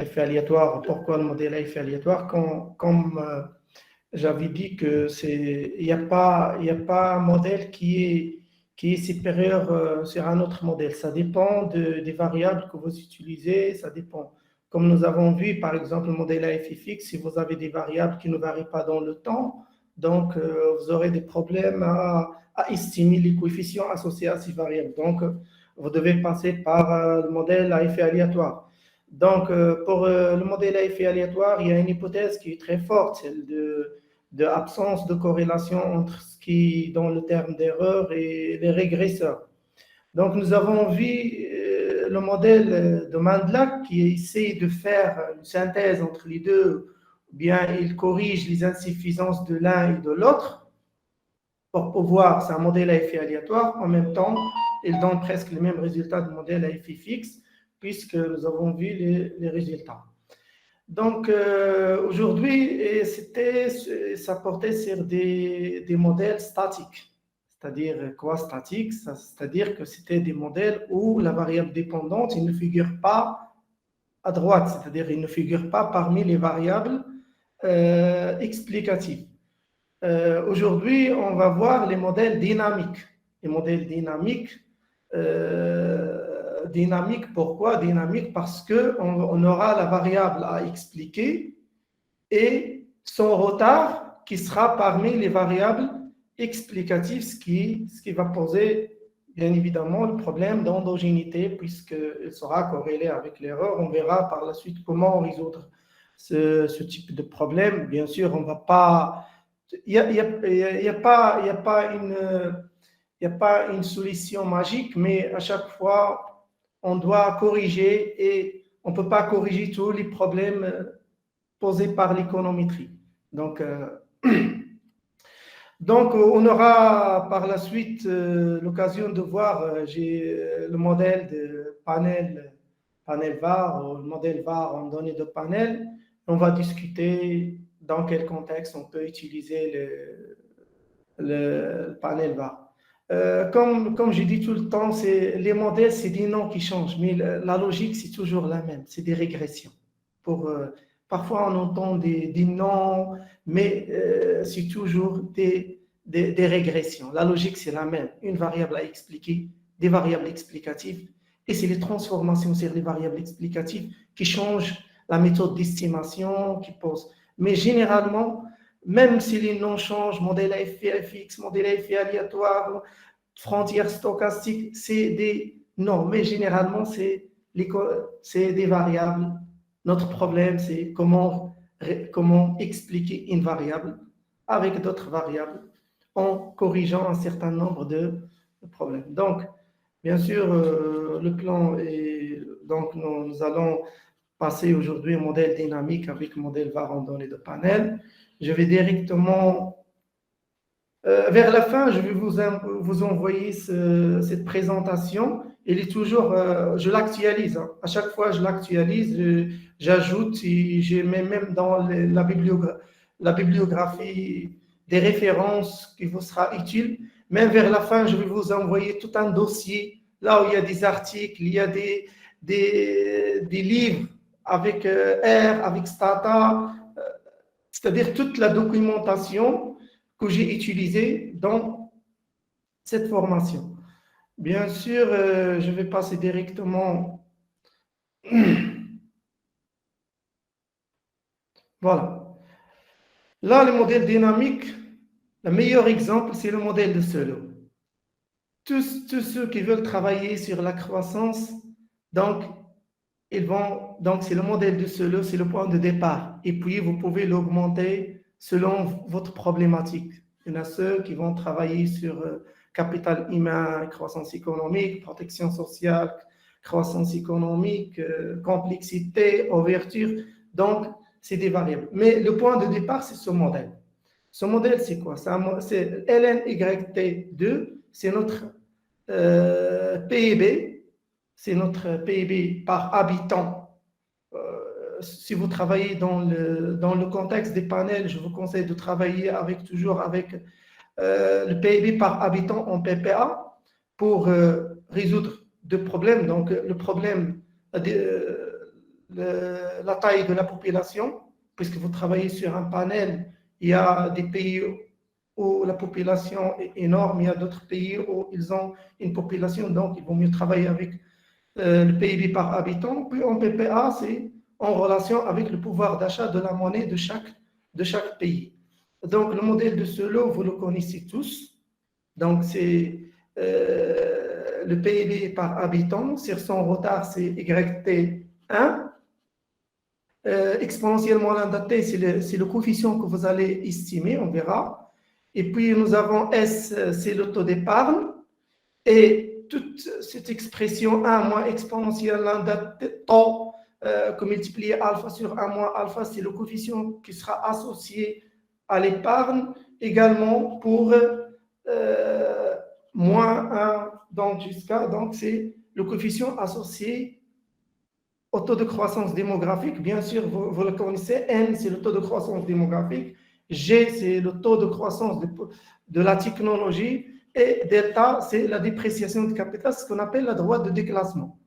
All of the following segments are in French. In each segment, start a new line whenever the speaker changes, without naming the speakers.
effet aléatoire. Pourquoi le modèle à effet aléatoire? Comme j'avais dit que il y a pas un modèle qui est supérieur sur un autre modèle. Ça dépend des variables que vous utilisez, ça dépend. Comme nous avons vu, par exemple, le modèle à effet fixe, si vous avez des variables qui ne varient pas dans le temps, donc vous aurez des problèmes à estimer les coefficients associés à ces variables. Donc, vous devez passer par le modèle à effet aléatoire. Donc, pour le modèle à effet aléatoire, il y a une hypothèse qui est très forte, celle de absence de corrélation entre ce qui est dans le terme d'erreur et les régresseurs. Donc, nous avons vu le modèle de Mandelac qui essaie de faire une synthèse entre les deux, ou bien il corrige les insuffisances de l'un et de l'autre pour pouvoir, c'est un modèle à effet aléatoire, en même temps, il donne presque les mêmes résultats du modèle à effet fixe, puisque nous avons vu les résultats. Donc, aujourd'hui, ça portait sur des modèles statiques. C'est-à-dire quoi statique? C'est-à-dire que c'était des modèles où la variable dépendante, il ne figure pas à droite, c'est-à-dire il ne figure pas parmi les variables explicatives. Aujourd'hui, on va voir les modèles dynamiques. Les modèles dynamiques, pourquoi dynamiques? Parce qu'on aura la variable à expliquer et son retard qui sera parmi les variables explicatives, ce qui va poser bien évidemment le problème d'endogénéité puisqu'il sera corrélé avec l'erreur. On verra par la suite comment résoudre ce type de problème. Bien sûr, on va pas... Il n'y a pas une solution magique, mais à chaque fois, on doit corriger et on ne peut pas corriger tous les problèmes posés par l'économétrie. Donc, on aura par la suite l'occasion de voir le modèle de panel VAR ou le modèle VAR en données de panel. On va discuter dans quel contexte on peut utiliser le panel VAR. Comme je dis tout le temps, les modèles, c'est des noms qui changent, mais la logique, c'est toujours la même, c'est des régressions. Parfois, on entend des noms, mais c'est toujours des régressions. La logique, c'est la même. Une variable à expliquer, des variables explicatives, et c'est les transformations sur les variables explicatives qui changent la méthode d'estimation, qui posent. Mais généralement, même si les noms changent, modèle à effet fixe, modèle à effet aléatoire, frontière stochastique, c'est des noms, mais généralement, c'est des variables. Notre problème, c'est comment expliquer une variable avec d'autres variables en corrigeant un certain nombre de problèmes. Donc, bien sûr, le plan est... Donc, nous allons passer aujourd'hui au modèle dynamique avec le modèle VAR en données de panel. Je vais directement... vers la fin, je vais vous envoyer cette présentation. Elle est toujours, je l'actualise. Hein. À chaque fois, je l'actualise, j'ajoute, et je mets même dans la bibliographie des références qui vous sera utile. Même vers la fin, je vais vous envoyer tout un dossier, là où il y a des articles, il y a des livres avec R, avec Stata, c'est-à-dire toute la documentation que j'ai utilisée dans cette formation. Bien sûr, je vais passer directement. Voilà. Là, le modèle dynamique, le meilleur exemple, c'est le modèle de Solow. Tous ceux qui veulent travailler sur la croissance, donc c'est le modèle de Solow, c'est le point de départ. Et puis, vous pouvez l'augmenter selon votre problématique. Il y en a ceux qui vont travailler sur capital humain, croissance économique, protection sociale, croissance économique, complexité, ouverture. Donc, c'est des variables. Mais le point de départ, c'est ce modèle. Ce modèle, c'est quoi? C'est LNYT2, c'est notre PIB. C'est notre PIB par habitant. Si vous travaillez dans le contexte des panels, je vous conseille de travailler toujours avec le PIB par habitant en PPA pour résoudre deux problèmes. Donc, le problème, la taille de la population, puisque vous travaillez sur un panel, il y a des pays où la population est énorme, il y a d'autres pays où ils ont une population, donc il vaut mieux travailler avec le PIB par habitant. Puis en PPA, c'est en relation avec le pouvoir d'achat de la monnaie de chaque pays. Donc le modèle de Solow, vous le connaissez tous. Donc c'est le PIB par habitant, sur son retard, c'est YT1. Exponentiellement l'indaté, c'est le coefficient que vous allez estimer, on verra. Et puis nous avons S, c'est le taux d'épargne. Et toute cette expression 1 moins exponentielle l'indaté taux que multiplié alpha sur 1 moins alpha, c'est le coefficient qui sera associé à l'épargne, également pour moins 1, donc c'est le coefficient associé au taux de croissance démographique. Bien sûr, vous le connaissez, N, c'est le taux de croissance démographique, G, c'est le taux de croissance de la technologie, et delta, c'est la dépréciation du capital, ce qu'on appelle la droite de déclassement.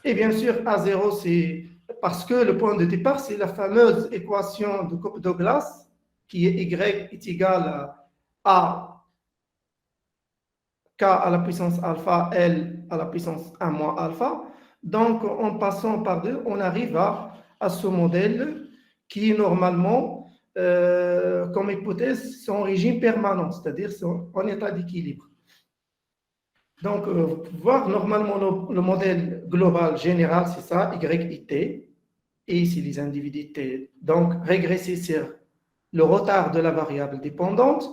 Et bien sûr, A0, c'est parce que le point de départ, c'est la fameuse équation de Cope-Douglas, qui est Y est égal à K à la puissance alpha, L à la puissance 1 moins alpha. Donc, en passant par 2, on arrive à ce modèle qui, normalement, comme hypothèse, c'est en régime permanent, c'est-à-dire en état d'équilibre. Donc, vous pouvez voir, normalement, le modèle global général, c'est ça, YIT, et ici les individus T. Donc, régresser sur le retard de la variable dépendante,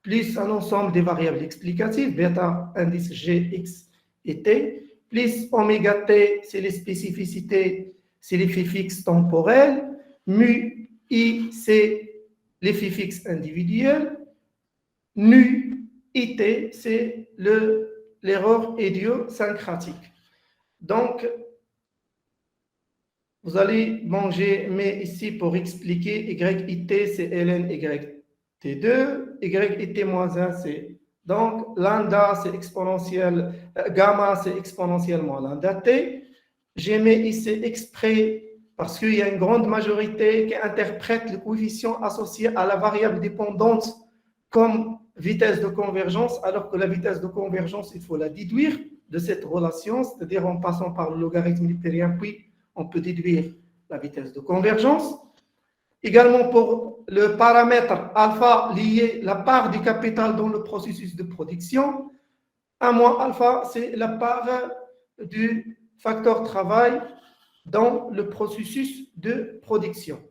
plus un ensemble des variables explicatives, bêta, indice G, X et T, plus oméga T, c'est les spécificités, c'est l'effet fixe temporel, mu I, c'est l'effet fixe individuel, nu IT, c'est l'erreur idiosyncratique. Donc, vous allez manger, mais ici pour expliquer, YIT, c'est ln YT2, YIT-1, c'est donc lambda, c'est exponentiel, gamma, c'est exponentiellement lambda T. J'ai mis ici exprès parce qu'il y a une grande majorité qui interprète le coefficient associé à la variable dépendante comme vitesse de convergence, alors que la vitesse de convergence, il faut la déduire de cette relation, c'est-à-dire en passant par le logarithme littérien, puis on peut déduire la vitesse de convergence. Également pour le paramètre alpha lié la part du capital dans le processus de production. 1 moins alpha, c'est la part du facteur travail dans le processus de production.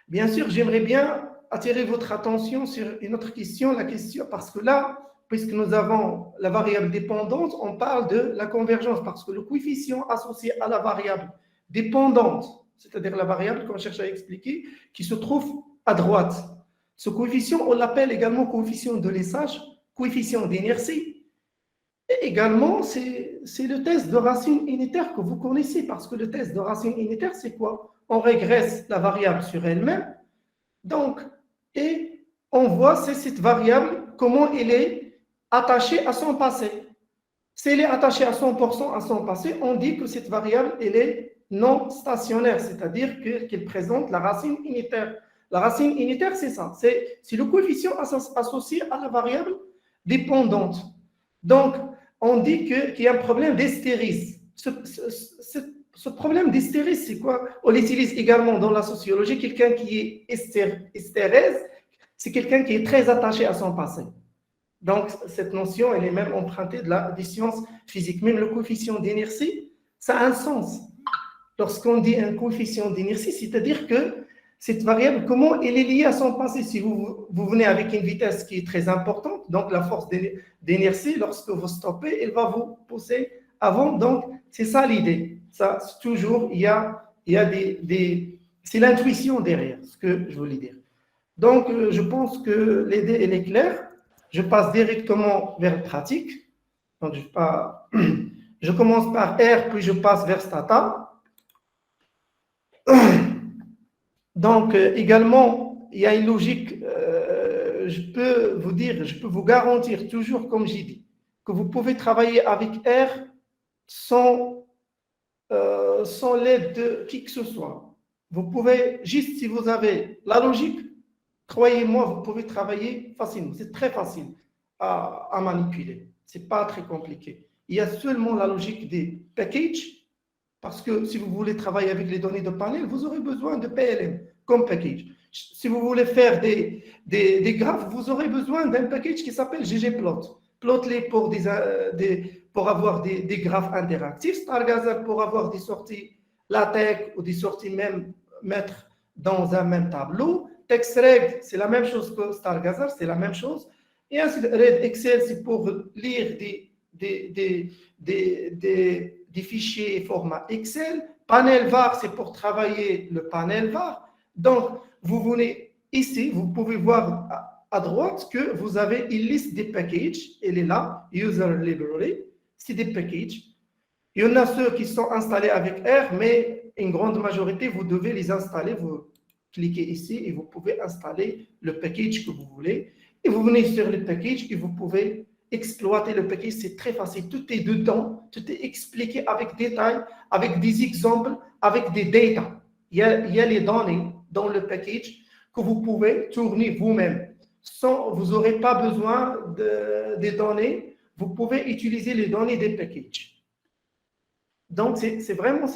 Bien sûr, j'aimerais bien attirer votre attention sur une autre question, parce que là, puisque nous avons la variable dépendante, on parle de la convergence, parce que le coefficient associé à la variable dépendante, c'est-à-dire la variable qu'on cherche à expliquer, qui se trouve à droite. Ce coefficient, on l'appelle également coefficient de lissage, coefficient d'inertie. Et également, c'est le test de racine unitaire que vous connaissez, parce que le test de racine unitaire, c'est quoi? On régresse la variable sur elle-même, donc, et on voit cette variable, comment elle est attachée à son passé. Si elle est attachée à 100% à son passé, on dit que cette variable, elle est non stationnaire, c'est-à-dire qu'elle présente la racine unitaire. La racine unitaire, c'est ça, c'est le coefficient associé à la variable dépendante. Donc, on dit qu'il y a un problème d'hystérise. Ce problème d'hystérise, c'est quoi? On l'utilise également dans la sociologie. Quelqu'un qui est hystérèse, c'est quelqu'un qui est très attaché à son passé. Donc, cette notion, elle est même empruntée des sciences physiques. Même le coefficient d'inertie, ça a un sens. Lorsqu'on dit un coefficient d'inertie, c'est-à-dire que cette variable, comment elle est liée à son passé? Si vous venez avec une vitesse qui est très importante, donc la force d'inertie, lorsque vous stoppez, elle va vous pousser avant. Donc, c'est ça l'idée. Ça, toujours, il y a c'est l'intuition derrière ce que je voulais dire. Donc, je pense que l'idée, elle est claire. Je passe directement vers la pratique. Donc, je commence par R, puis je passe vers Stata. Donc, également, il y a une logique, je peux vous dire, je peux vous garantir toujours, comme j'ai dit, que vous pouvez travailler avec R sans sans l'aide de qui que ce soit. Vous pouvez, juste si vous avez la logique, croyez-moi, vous pouvez travailler facilement. C'est très facile à manipuler. Ce n'est pas très compliqué. Il y a seulement la logique des packages, parce que si vous voulez travailler avec les données de panel, vous aurez besoin de PLM comme package. Si vous voulez faire des graphes, vous aurez besoin d'un package qui s'appelle ggplot. Plotly pour avoir des graphes interactifs, Stargazer pour avoir des sorties LaTeX ou des sorties même mettre dans un même tableau. TextReg, c'est la même chose que Stargazer, c'est la même chose. Et ainsi, Red Excel, c'est pour lire des fichiers format Excel. Panel var, c'est pour travailler le panel var. Donc, vous venez ici, vous pouvez voir à droite que vous avez une liste des packages. Elle est là, User Library. C'est des packages. Il y en a ceux qui sont installés avec R, mais une grande majorité, vous devez les installer. Vous cliquez ici et vous pouvez installer le package que vous voulez. Et vous venez sur le package et vous pouvez exploiter le package. C'est très facile. Tout est dedans. Tout est expliqué avec détail, avec des exemples, avec des data. Il y a les données dans le package que vous pouvez tourner vous-même. Vous n'aurez pas besoin des données. Vous pouvez utiliser les données des packages. Donc, c'est vraiment,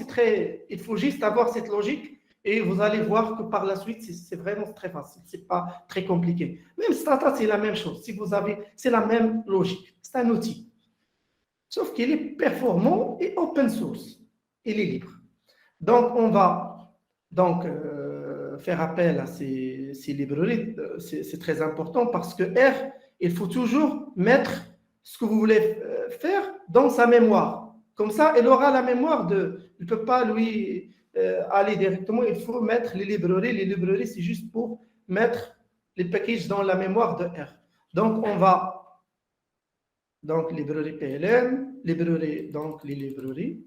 il faut juste avoir cette logique et vous allez voir que par la suite, c'est vraiment très facile. Ce n'est pas très compliqué. Même Stata, c'est la même chose. C'est la même logique. C'est un outil. Sauf qu'il est performant et open source. Il est libre. Donc, on va faire appel à ces librairies. C'est très important parce que R, il faut toujours mettre ce que vous voulez faire dans sa mémoire. Comme ça, il aura la mémoire il ne peut pas lui aller directement. Il faut mettre les librairies. Les librairies, c'est juste pour mettre les packages dans la mémoire de R. Donc, on va librairie PLM, librairie, les librairies.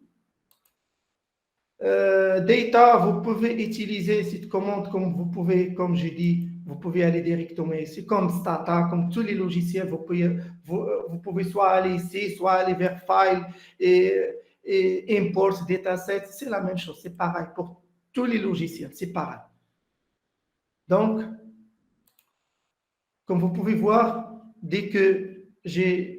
Data, vous pouvez utiliser cette commande comme j'ai dit, vous pouvez aller directement ici, comme Stata, comme tous les logiciels, vous pouvez soit aller ici, soit aller vers File et Import Dataset, c'est la même chose, c'est pareil pour tous les logiciels, c'est pareil. Donc, comme vous pouvez voir, dès que j'ai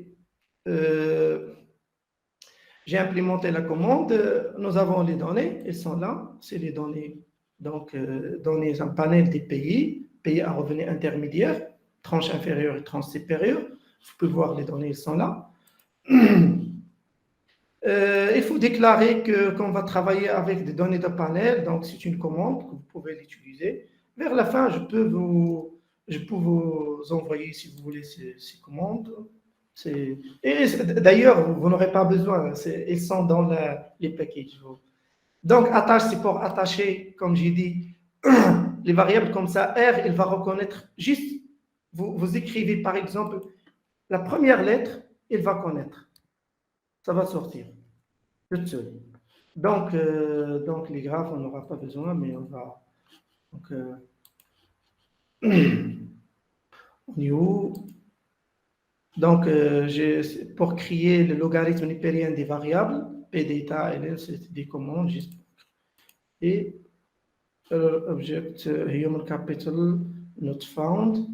implémenté la commande, nous avons les données, elles sont là, c'est les données, données en panel des pays à revenus intermédiaires, tranche inférieure et tranche supérieure. Vous pouvez voir les données, elles sont là. Il faut déclarer qu'on va travailler avec des données de panel, donc c'est une commande que vous pouvez l'utiliser. Vers la fin, je peux vous envoyer, si vous voulez, ces commandes. Et d'ailleurs, vous n'aurez pas besoin, ils sont dans les packages. Donc, attache, c'est pour attacher, comme j'ai dit, les variables comme ça. R, il va reconnaître juste, vous écrivez par exemple la première lettre, il va connaître. Ça va sortir, tout seul. Donc les graphes, on n'aura pas besoin, mais on va... on est où? Donc, pour créer le logarithme népérien des variables, pdata, c'est des commandes juste pour créer. Et object human capital not found.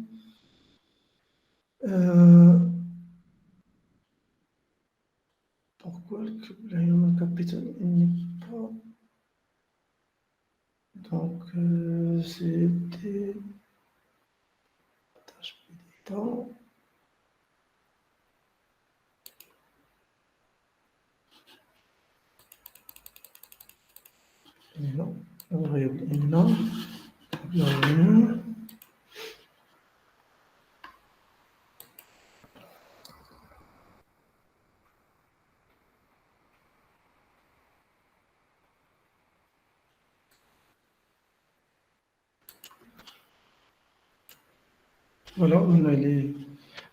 Pourquoi le human capital n'est pas... Donc, c'était... Pdata. Non, non. Voilà, on a les...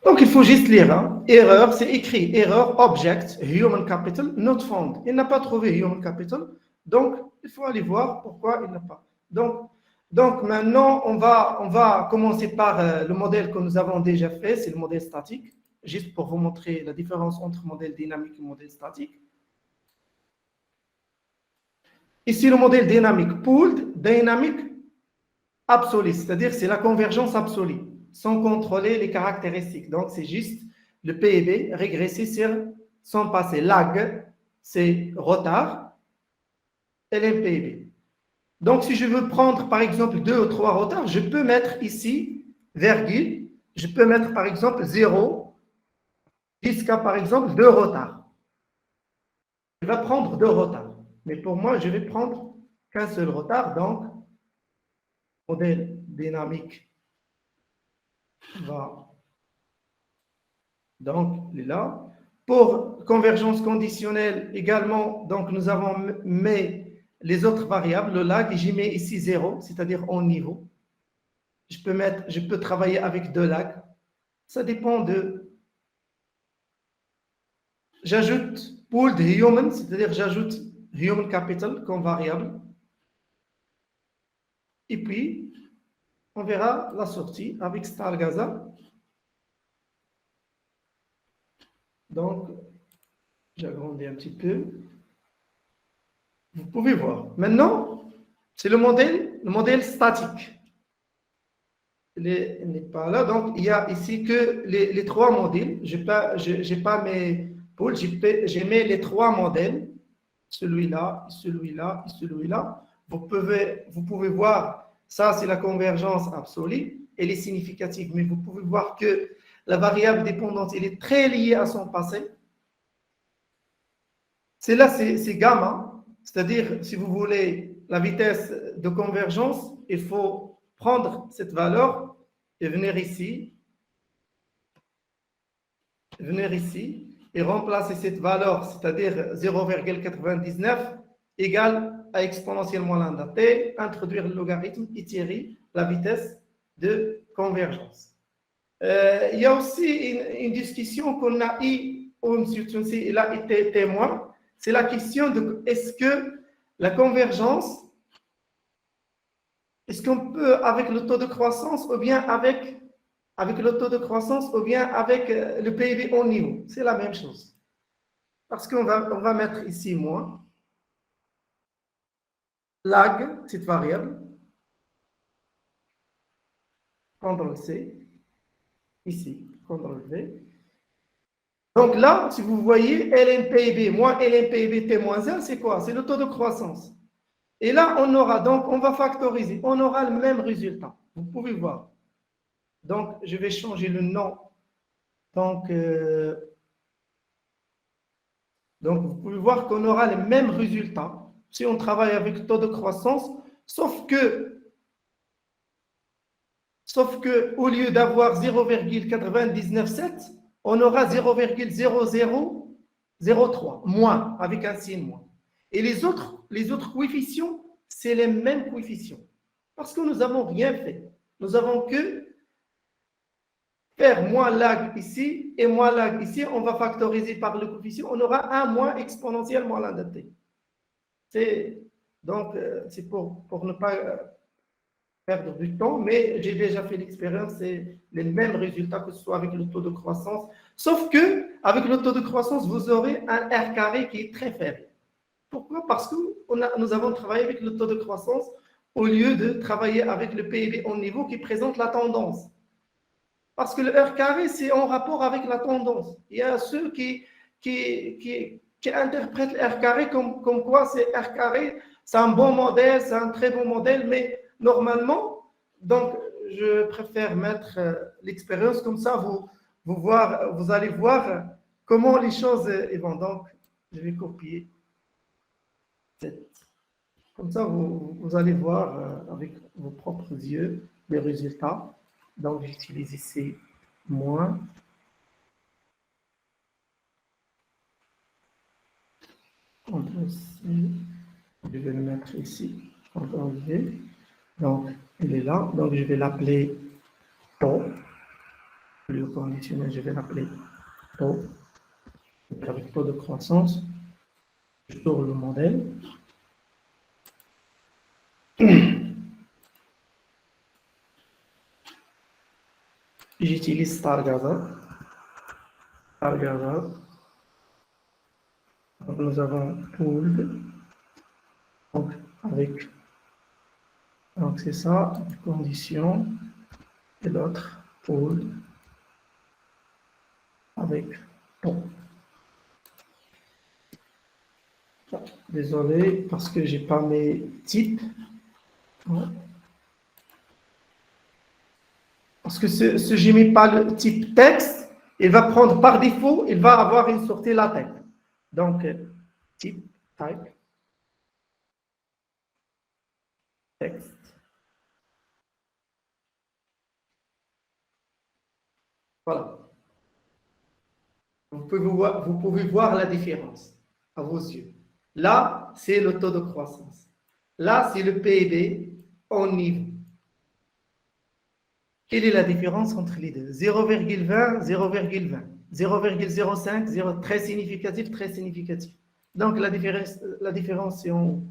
Donc, il faut juste lire. Hein. Erreur, c'est écrit. Erreur, object, human capital, not found. Il n'a pas trouvé human capital. Donc, il faut aller voir pourquoi il n'a pas. Donc maintenant, on va commencer par le modèle que nous avons déjà fait. C'est le modèle statique. Juste pour vous montrer la différence entre modèle dynamique et modèle statique. Ici, le modèle dynamique, pooled, dynamique, absolue, c'est-à-dire c'est la convergence absolue, sans contrôler les caractéristiques. Donc, c'est juste le PIB régressé sur son passé. Lag, c'est retard, et le PIB. Donc, si je veux prendre, par exemple, 2 ou 3 retards, je peux mettre ici, virgule, je peux mettre, par exemple, 0, jusqu'à, par exemple, 2 retards. Je vais prendre 2 retards. Mais pour moi, je vais prendre qu'un seul retard, donc, modèle dynamique va, donc, il est là. Pour convergence conditionnelle également, donc, nous avons mis les autres variables, le lag, j'y mets ici 0, c'est-à-dire en niveau. Je peux travailler avec 2 lags. Ça dépend de... J'ajoute pooled human, c'est-à-dire j'ajoute human capital comme variable. Et puis, on verra la sortie avec Stargaza. Donc, j'agrandis un petit peu. Vous pouvez voir. Maintenant, c'est le modèle statique. Il n'est pas là. Donc, il y a ici que les 3 modèles. Je n'ai pas mes pools, j'ai mis les 3 modèles. Celui-là, celui-là, celui-là. Vous pouvez voir, ça c'est la convergence absolue, elle est significative, mais vous pouvez voir que la variable dépendante, elle est très liée à son passé. C'est là, c'est gamma, c'est-à-dire, si vous voulez la vitesse de convergence, il faut prendre cette valeur et venir ici et remplacer cette valeur, c'est-à-dire 0,99 égale à exponentiellement lambda t, introduire le logarithme, itérer la vitesse de convergence. Il y a aussi une discussion qu'on a eue, où M. Tounsi il a été témoin, c'est la question de est-ce que la convergence, est-ce qu'on peut avec le taux de croissance ou bien avec le taux de croissance ou bien avec le PIB en niveau. C'est la même chose. Parce qu'on va mettre ici moins. Lag, cette variable. CTRL-C. Ici, CTRL-V. Donc là, si vous voyez, LNPIB moins LNPIB T-1, c'est quoi? C'est le taux de croissance. Et là, on aura, donc, on va factoriser. On aura le même résultat. Vous pouvez voir. Donc, je vais changer le nom. Donc, vous pouvez voir qu'on aura les mêmes résultats si on travaille avec le taux de croissance, sauf que au lieu d'avoir 0,997, on aura 0,0003, moins, avec un signe moins. Et les autres coefficients, c'est les mêmes coefficients. Parce que nous n'avons rien fait. Nous avons que faire moins lag ici et moins lag ici. On va factoriser par le coefficient. On aura un moins exponentiel moins lambda t. Donc, c'est pour ne pas perdre du temps, mais j'ai déjà fait l'expérience, c'est les mêmes résultats que ce soit avec le taux de croissance, sauf que avec le taux de croissance, vous aurez un R carré qui est très faible. Pourquoi? Parce que nous avons travaillé avec le taux de croissance au lieu de travailler avec le PIB en niveau qui présente la tendance. Parce que le R carré, c'est en rapport avec la tendance. Il y a ceux qui interprètent le R carré comme quoi c'est R carré, c'est un bon modèle, c'est un très bon modèle, mais normalement, donc je préfère mettre l'expérience comme ça, vous allez voir comment les choses vont. Donc, je vais copier. Comme ça, vous allez voir avec vos propres yeux les résultats. Donc, j'utilise ici moins. CTRL-C. Je vais le mettre ici. CTRL-V. Donc, il est là. Donc, je vais l'appeler taux. Le conditionnel, je vais l'appeler taux. Avec taux de croissance. Je tourne le modèle. J'utilise Stargazer. Donc, nous avons pooled. Donc, avec, donc c'est ça, condition, et l'autre, pôle, avec ton. Désolé, parce que j'ai pas mes types. Parce que si je n'ai pas le type texte, il va prendre par défaut, il va avoir une sortie latente. Donc, type, type, texte. Voilà. Vous pouvez voir la différence à vos yeux. Là, c'est le taux de croissance. Là, c'est le PIB en niveau. Quelle est la différence entre les deux? 0,20, 0,20. 0,05, 0, très significatif, très significatif. Donc, la différence, c'est en haut.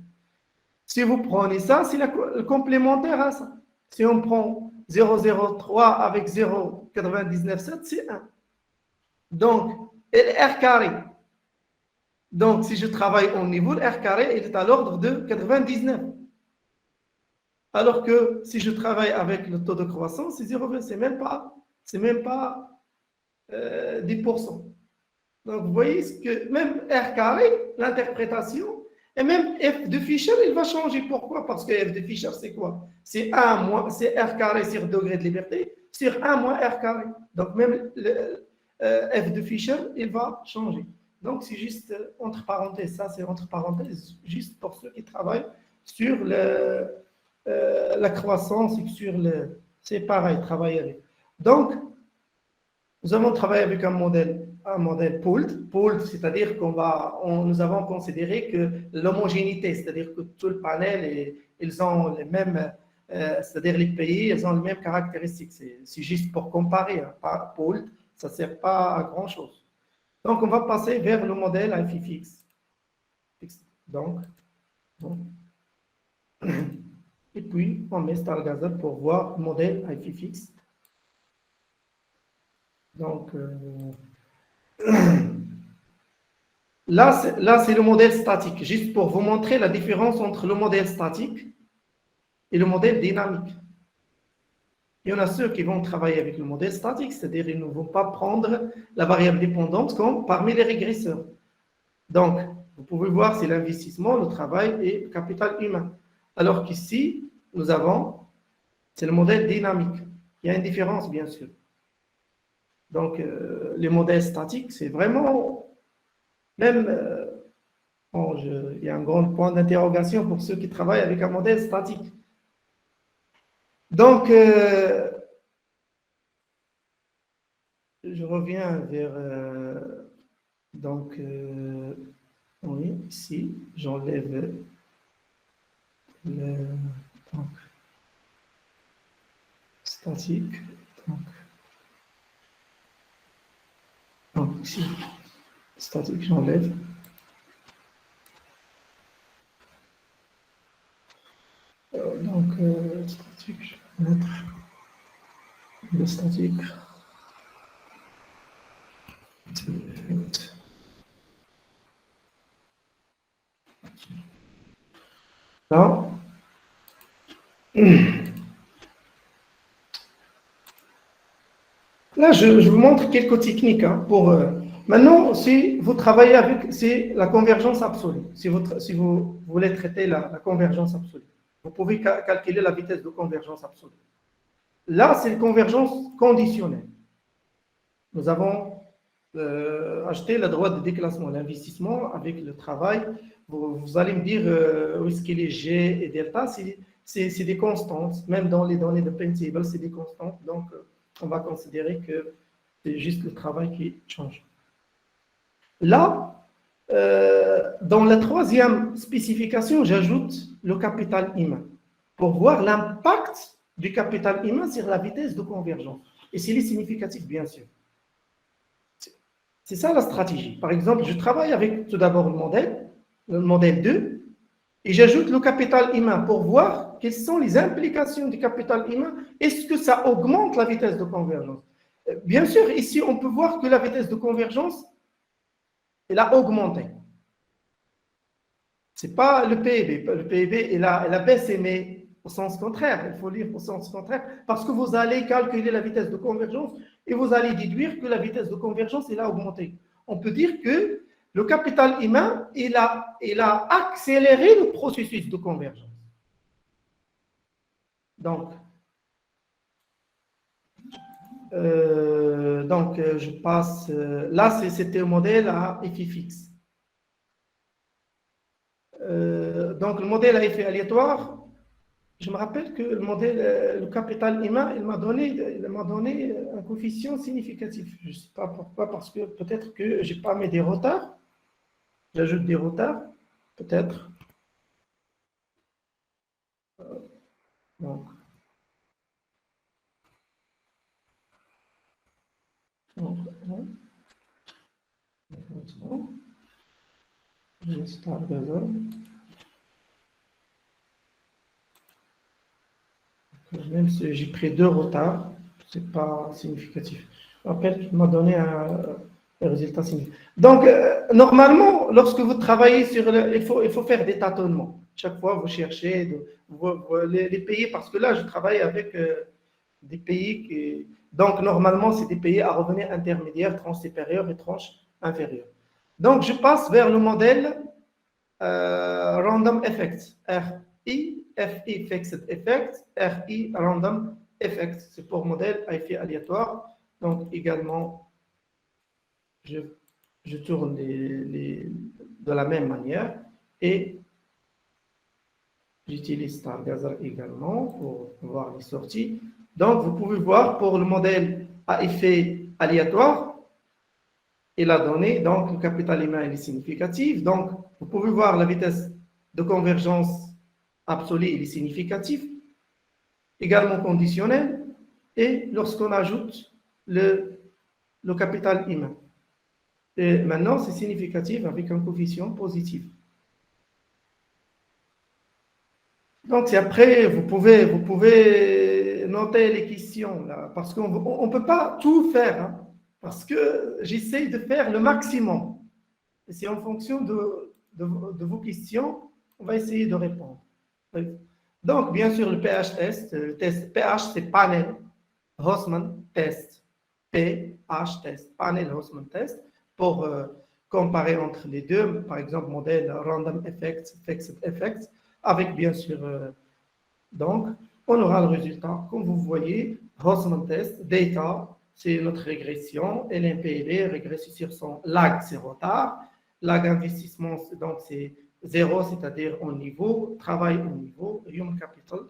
Si vous prenez ça, c'est le complémentaire à ça. Si on prend 0,03 avec 0,997, c'est 1. Donc, R carré. Donc, si je travaille au niveau, le R carré il est à l'ordre de 99. Alors que si je travaille avec le taux de croissance, c'est 0,20. C'est même pas 10%. Donc, vous voyez que même R carré, l'interprétation, et même F de Fischer, il va changer. Pourquoi? Parce que F de Fischer, c'est quoi? C'est R carré sur degré de liberté, sur 1 moins R carré. Donc, même F de Fischer, il va changer. Donc, c'est juste entre parenthèses. Ça, c'est entre parenthèses, juste pour ceux qui travaillent sur la croissance et sur le... C'est pareil, travailler avec. Donc, nous avons travaillé avec un modèle pooled. Pooled, c'est-à-dire nous avons considéré que l'homogénéité, c'est-à-dire que tout le panel, ils ont les mêmes, c'est-à-dire les pays, ils ont les mêmes caractéristiques. C'est juste pour comparer. Hein, pas pooled, ça ne sert pas à grand-chose. Donc, on va passer vers le modèle IFIFIX. Donc, bon. Et puis, on met StarGazer pour voir le modèle IFIFIX. Donc, là, c'est le modèle statique, juste pour vous montrer la différence entre le modèle statique et le modèle dynamique. Il y en a ceux qui vont travailler avec le modèle statique, c'est-à-dire ils ne vont pas prendre la variable dépendante comme parmi les régresseurs. Donc, vous pouvez voir c'est l'investissement, le travail et le capital humain. Alors qu'ici, c'est le modèle dynamique. Il y a une différence, bien sûr. Donc, les modèles statiques, c'est vraiment, même, il y a un grand point d'interrogation pour ceux qui travaillent avec un modèle statique. Donc, je reviens vers, oui, ici, j'enlève le statique. Donc, ici, statique, j'enlève. Donc, statique, je vais mettre le statique. Là. Là, je vous montre quelques techniques. Hein, maintenant, si vous travaillez avec, c'est la convergence absolue. Si vous voulez traiter la convergence absolue, vous pouvez calculer la vitesse de convergence absolue. Là, c'est une convergence conditionnelle. Nous avons acheté le droit de déclassement, l'investissement avec le travail. Vous allez me dire où est-ce qu'il est G et delta, c'est des constantes. Même dans les données de Pentable, c'est des constantes. Donc, on va considérer que c'est juste le travail qui change. Là, dans la troisième spécification, j'ajoute le capital humain pour voir l'impact du capital humain sur la vitesse de convergence. Et s'il est significatif, bien sûr. C'est ça la stratégie. Par exemple, je travaille avec tout d'abord le modèle 2, et j'ajoute le capital humain pour voir quelles sont les implications du capital humain. Est-ce que ça augmente la vitesse de convergence? Bien sûr, ici, on peut voir que la vitesse de convergence, elle a augmenté. C'est pas le PIB. Le PIB, il a baissé, mais au sens contraire. Il faut lire au sens contraire. Parce que vous allez calculer la vitesse de convergence et vous allez déduire que la vitesse de convergence, elle a augmenté. On peut dire que le capital humain, il a accéléré le processus de convergence. Donc, je passe. Là, c'était un modèle à effet fixe. Donc, le modèle à effet aléatoire, je me rappelle que le capital humain, il m'a donné un coefficient significatif. Je ne sais pas pourquoi, parce que peut-être que je n'ai pas mis des retards. J'ajoute des retards, peut-être. Donc, même si j'ai pris 2 retards, ce n'est pas significatif. Je rappelle qu'il m'a donné un résultat significatif. Donc, normalement, lorsque vous travaillez il faut faire des tâtonnements. Chaque fois, vous cherchez les pays, parce que là, je travaille avec des pays qui... Donc, normalement, c'est des pays à revenus intermédiaires, tranche supérieure et tranche inférieure. Donc, je passe vers le modèle Random Effects, RI, FI Fixed Effect, RI Random Effect. C'est pour modèle à effet aléatoire. Donc, également, je tourne de la même manière et j'utilise Stargazer également pour voir les sorties. Donc, vous pouvez voir pour le modèle à effet aléatoire, il a donné, donc le capital humain est significatif. Donc, vous pouvez voir la vitesse de convergence absolue, elle est significative, également conditionnelle, et lorsqu'on ajoute le capital humain. Et maintenant, c'est significatif avec un coefficient positif. Donc, c'est après, vous pouvez noter les questions, là, parce qu'on ne peut pas tout faire, hein, parce que j'essaie de faire le maximum. Et c'est en fonction de vos questions, on va essayer de répondre. Donc, bien sûr, le pH test, le test pH, c'est panel Houseman test. pH test, panel Houseman test, pour comparer entre les deux, par exemple, modèle Random Effects, Fixed Effects, avec bien sûr, donc, on aura le résultat. Comme vous voyez, Houseman test, data, c'est notre régression, LMPD régresse sur son lag, c'est retard. Lag investissement, donc c'est 0, c'est-à-dire au niveau, travail au niveau, human capital.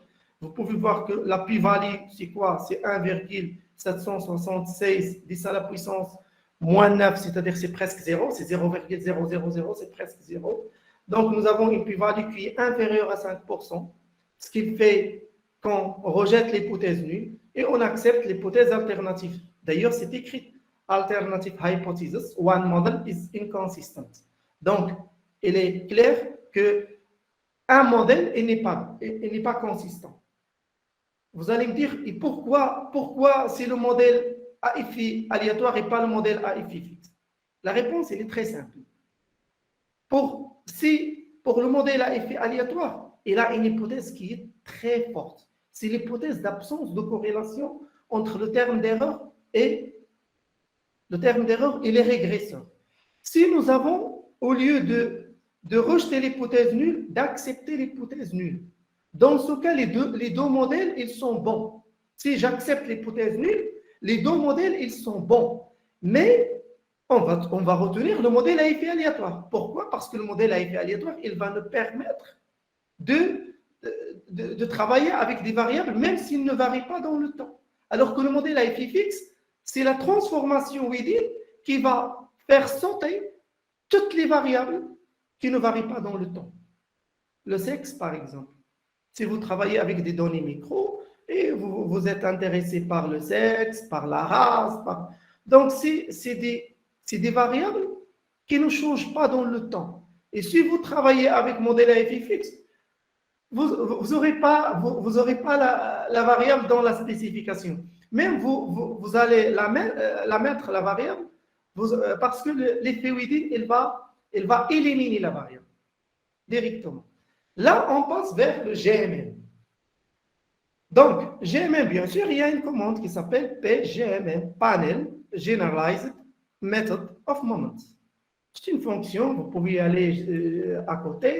Vous pouvez voir que la p-value, c'est quoi? C'est 1,776 10 à la puissance moins 9, c'est-à-dire c'est presque 0, c'est 0,000, c'est presque 0. Donc nous avons une p-value qui est inférieure à 5%, ce qui fait qu'on rejette l'hypothèse nulle et on accepte l'hypothèse alternative. D'ailleurs, c'est écrit alternative hypothesis, one model is inconsistent. Donc, il est clair qu'un modèle n'est pas consistant. Vous allez me dire, et pourquoi c'est le modèle à effet aléatoire et pas le modèle à effet fixe? La réponse, elle est très simple. Pour le modèle à effet aléatoire, il a une hypothèse qui est très forte. C'est l'hypothèse d'absence de corrélation entre le terme d'erreur et les régressions. Si nous avons, au lieu de rejeter l'hypothèse nulle, d'accepter l'hypothèse nulle, dans ce cas, les deux modèles, ils sont bons. Si j'accepte l'hypothèse nulle, les deux modèles, ils sont bons. Mais on va retenir le modèle à effet aléatoire. Pourquoi? Parce que le modèle à effet aléatoire, il va nous permettre de travailler avec des variables, même s'ils ne varient pas dans le temps. Alors que le modèle à effet fixe, c'est la transformation within qui va faire sauter toutes les variables qui ne varient pas dans le temps. Le sexe, par exemple. Si vous travaillez avec des données micro et vous êtes intéressé par le sexe, par la race, donc c'est des variables qui ne changent pas dans le temps. Et si vous travaillez avec modèle à effet fixe, vous n'aurez pas la variable dans la spécification. Même vous allez la mettre, la variable, parce que l'effet within, il va éliminer la variable. directement. Là, on passe vers le GMM. Donc, GMM, bien sûr, il y a une commande qui s'appelle PGMM, Panel Generalized Method of Moments. C'est une fonction, vous pouvez aller à côté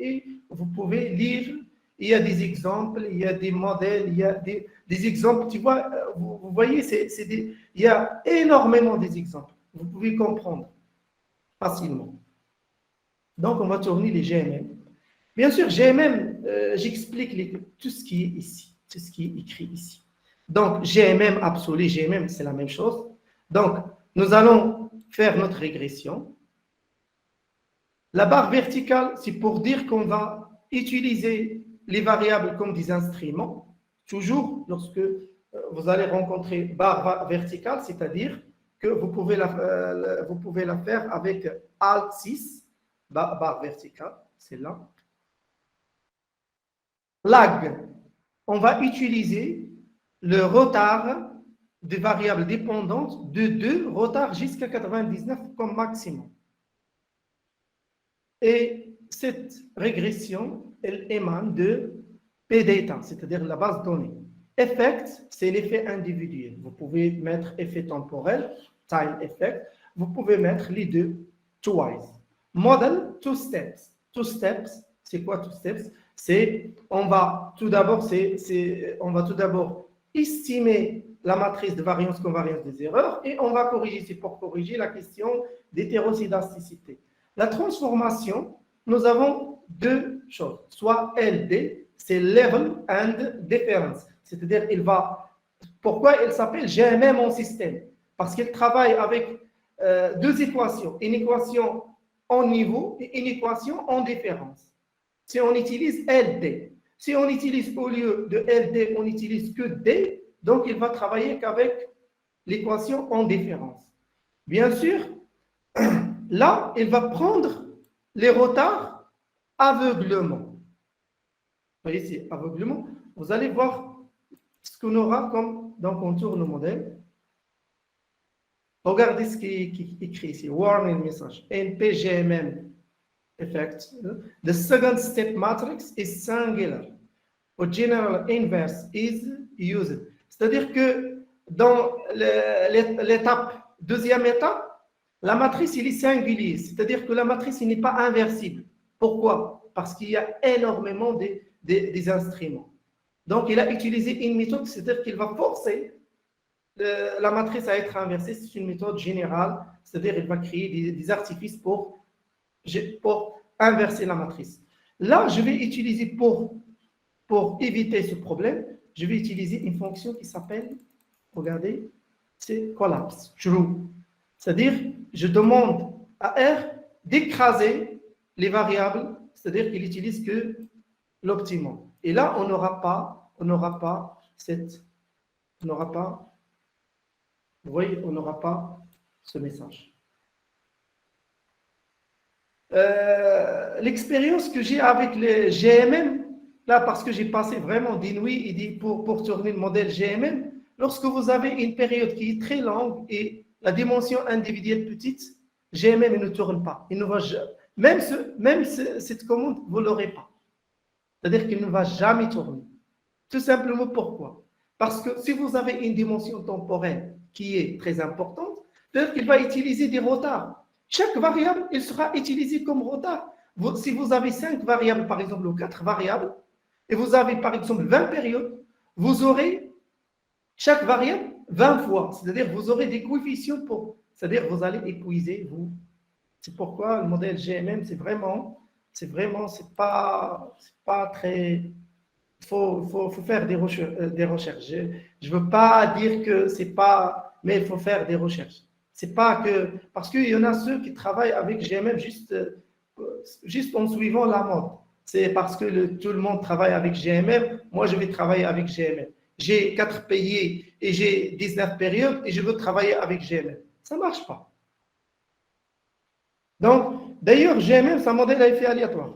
et vous pouvez lire. Il y a des exemples, il y a des modèles, il y a des exemples. Tu vois, vous voyez, il y a énormément d'exemples. Vous pouvez comprendre facilement. Donc, on va tourner les GMM. Bien sûr, GMM, j'explique tout ce qui est ici, tout ce qui est écrit ici. Donc, GMM absolu, GMM, c'est la même chose. Donc, nous allons faire notre régression. La barre verticale, c'est pour dire qu'on va utiliser les variables comme des instruments. Toujours, lorsque vous allez rencontrer barre verticale, c'est-à-dire que vous pouvez la faire avec Alt 6, barre verticale, c'est là. Lag, on va utiliser le retard de variables dépendantes de 2 retards jusqu'à 99 comme maximum. Et cette régression, elle émane de PData, c'est-à-dire la base de données. Effect, c'est l'effet individuel. Vous pouvez mettre effet temporel, time effect. Vous pouvez mettre les deux, twice. Model, two steps. Two steps, c'est quoi two steps? On va tout d'abord estimer la matrice de variance-convariance des erreurs et on va corriger, c'est pour corriger la question d'hétérosidasticité. La transformation, nous avons deux choses. Soit LD, c'est Level and Difference. C'est-à-dire, pourquoi il s'appelle GMM en système? Parce qu'il travaille avec deux équations. Une équation en niveau et une équation en différence. Si on utilise LD, si on utilise au lieu de LD, on utilise que D, donc il va travailler qu'avec l'équation en différence. Bien sûr, là, il va prendre les retards aveuglement. Vous voyez ici, aveuglement. Vous allez voir ce qu'on aura comme, donc on tourne le modèle. Regardez ce qui est écrit ici, warning message, NPGMM effect. The second step matrix is singular. A general inverse is used. C'est-à-dire que dans deuxième étape, la matrice, il est singulier, c'est-à-dire que la matrice n'est pas inversible. Pourquoi? Parce qu'il y a énormément des instruments. Donc, il a utilisé une méthode, c'est-à-dire qu'il va forcer la matrice à être inversée. C'est une méthode générale, c'est-à-dire qu'il va créer des artifices pour inverser la matrice. Là, je vais utiliser, pour éviter ce problème, je vais utiliser une fonction qui s'appelle, regardez, c'est collapse, true. C'est-à-dire, je demande à R d'écraser les variables, c'est-à-dire qu'il n'utilise que l'optimum. Et là, on n'aura pas, vous voyez, on n'aura pas ce message. L'expérience que j'ai avec les GMM, là, parce que j'ai passé vraiment des nuits pour tourner le modèle GMM, lorsque vous avez une période qui est très longue et la dimension individuelle petite, GMM ne tourne pas. Il ne va même cette commande, vous ne l'aurez pas. C'est-à-dire qu'il ne va jamais tourner. Tout simplement pourquoi? Parce que si vous avez une dimension temporelle qui est très importante, c'est-à-dire qu'il va utiliser des retards. Chaque variable, il sera utilisé comme retard. Si vous avez 5 variables, par exemple, ou 4 variables, et vous avez, par exemple, 20 périodes, vous aurez chaque variable 20 fois. C'est-à-dire vous aurez des coefficients c'est-à-dire vous allez épuiser, vous. C'est pourquoi le modèle GMM, c'est pas très... Il faut faire des recherches. Je ne veux pas dire que c'est pas... Mais il faut faire des recherches. C'est pas que... Parce qu'il y en a ceux qui travaillent avec GMM juste en suivant la mode. C'est parce que tout le monde travaille avec GMM. Moi, je vais travailler avec GMM. J'ai 4 payés et j'ai 19 périodes et je veux travailler avec GMM. Ça ne marche pas. Donc, d'ailleurs, GMM, c'est un modèle à effet aléatoire.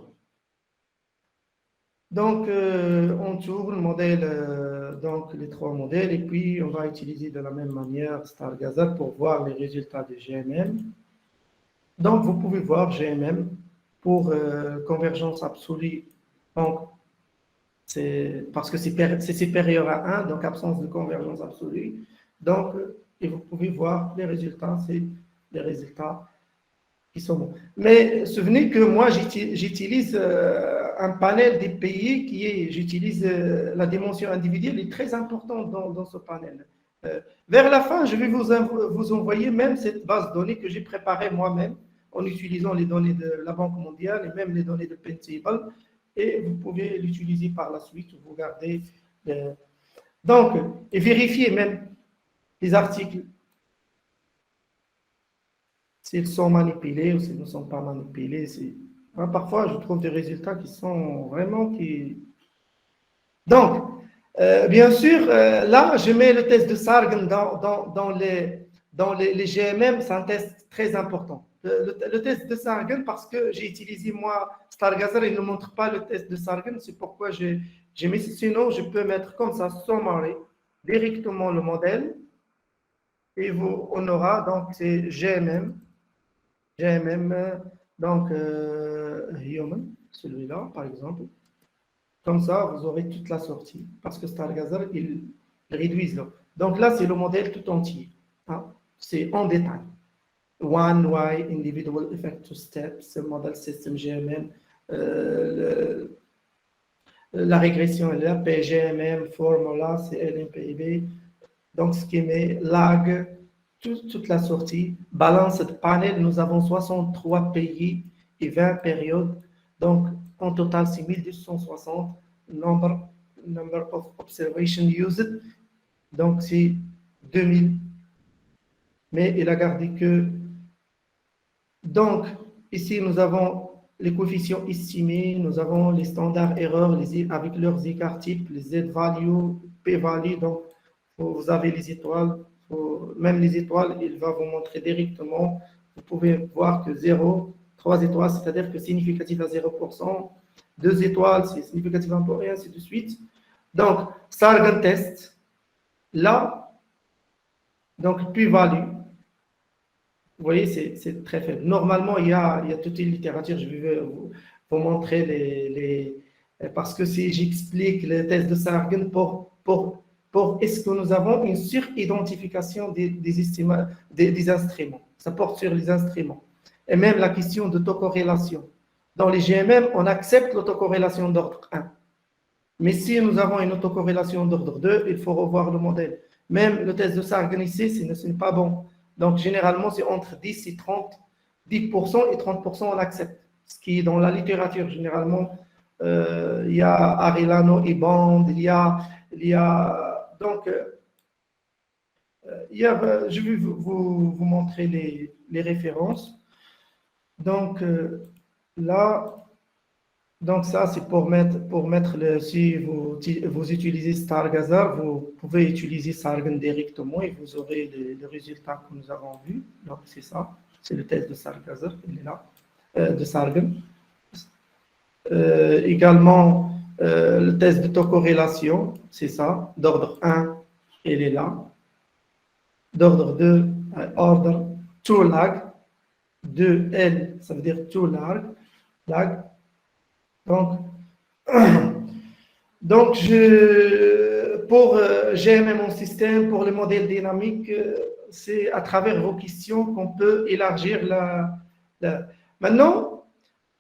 Donc, on tourne le modèle, donc les 3 modèles, et puis on va utiliser de la même manière Stargazer pour voir les résultats de GMM. Donc, vous pouvez voir GMM. pour convergence absolue. Donc, parce que c'est supérieur à 1, donc absence de convergence absolue. Donc, et vous pouvez voir les résultats, c'est les résultats qui sont bons. Mais souvenez que moi, j'utilise un panel des pays j'utilise la dimension individuelle est très importante dans ce panel. Vers la fin, je vais vous envoyer même cette base de données que j'ai préparée moi-même en utilisant les données de la Banque mondiale et même les données de Pentable. Et vous pouvez l'utiliser par la suite. Vous gardez. Donc, et vérifiez même les articles s'ils sont manipulés ou s'ils ne sont pas manipulés. Parfois, je trouve des résultats qui sont vraiment Donc, bien sûr, là, je mets le test de Sargan dans les GMM, c'est un test très important. Le test de Sargan, parce que j'ai utilisé moi Stargazer, il ne montre pas le test de Sargan, c'est pourquoi j'ai mis, sinon je peux mettre comme ça, summary, directement le modèle, et on aura, donc c'est GMM, donc Human, celui-là par exemple. Comme ça, vous aurez toute la sortie, parce que Stargazer, il réduit l'eau. Donc là, c'est le modèle tout entier. Hein? C'est en détail. One, why, individual effective steps, model system GMM, la régression est là, PGMM, formula, c'est LMPIB, donc schema, lag, toute la sortie. Balance de panel, nous avons 63 pays et 20 périodes. Donc, en total, c'est 1260 number of observations used. Donc, c'est 2000. Mais il a gardé que. Donc, ici, nous avons les coefficients estimés, nous avons les standards erreurs avec leurs écarts types, les Z-value, P-value. Donc, vous avez les étoiles. Même les étoiles, il va vous montrer directement. Vous pouvez voir que 0, 3 étoiles, c'est-à-dire que significatif à 0%, 2 étoiles, c'est significatif à 1%, et ainsi de suite. Donc, Sargan test, là, donc P-value, vous voyez, c'est très faible. Normalement, il y a toute une littérature, je vais vous montrer parce que si j'explique le test de Sargan pour est-ce que nous avons une suridentification des instruments. Ça porte sur les instruments. Et même la question d'autocorrélation. Dans les GMM, on accepte l'autocorrélation d'ordre 1. Mais si nous avons une autocorrélation d'ordre 2, il faut revoir le modèle. Même le test de Sargan ici, ce n'est pas bon. Donc, généralement, c'est entre 10 et 30, 10% et 30%, on accepte. Ce qui est dans la littérature, généralement, il y a Arellano et Bond, il y a donc, je vais vous montrer les références. Donc, là, donc ça, c'est pour mettre si vous utilisez Stargazer, vous pouvez utiliser Sargan directement et vous aurez les résultats que nous avons vus. Donc, c'est ça, c'est le test de Stargazer, il est là, de Sargan. Également, le test d'autocorrélation, c'est ça, d'ordre 1, il est là. D'ordre 2, order, to lag, 2L, ça veut dire to lag. Donc pour GMM en système, pour le modèle dynamique, c'est à travers vos questions qu'on peut élargir Maintenant,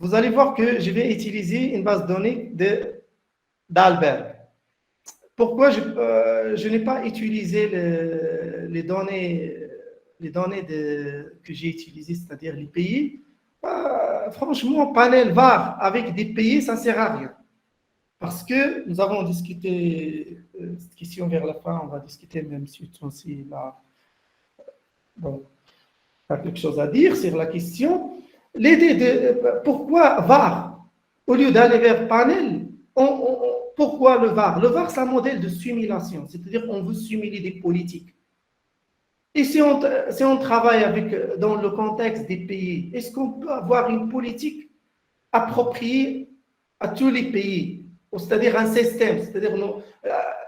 vous allez voir que je vais utiliser une base de données d'Albert. Pourquoi je n'ai pas utilisé les données que j'ai utilisées, c'est-à-dire les pays? Franchement, panel VAR avec des pays, ça ne sert à rien. Parce que nous avons discuté cette question vers la fin, on va discuter même si aussi là. Donc, il y a quelque chose à dire sur la question. L'idée de pourquoi VAR au lieu d'aller vers panel, pourquoi le VAR? Le VAR, c'est un modèle de simulation, c'est-à-dire on veut simuler des politiques. Et si on travaille dans le contexte des pays, est-ce qu'on peut avoir une politique appropriée à tous les pays, c'est-à-dire un système, c'est-à-dire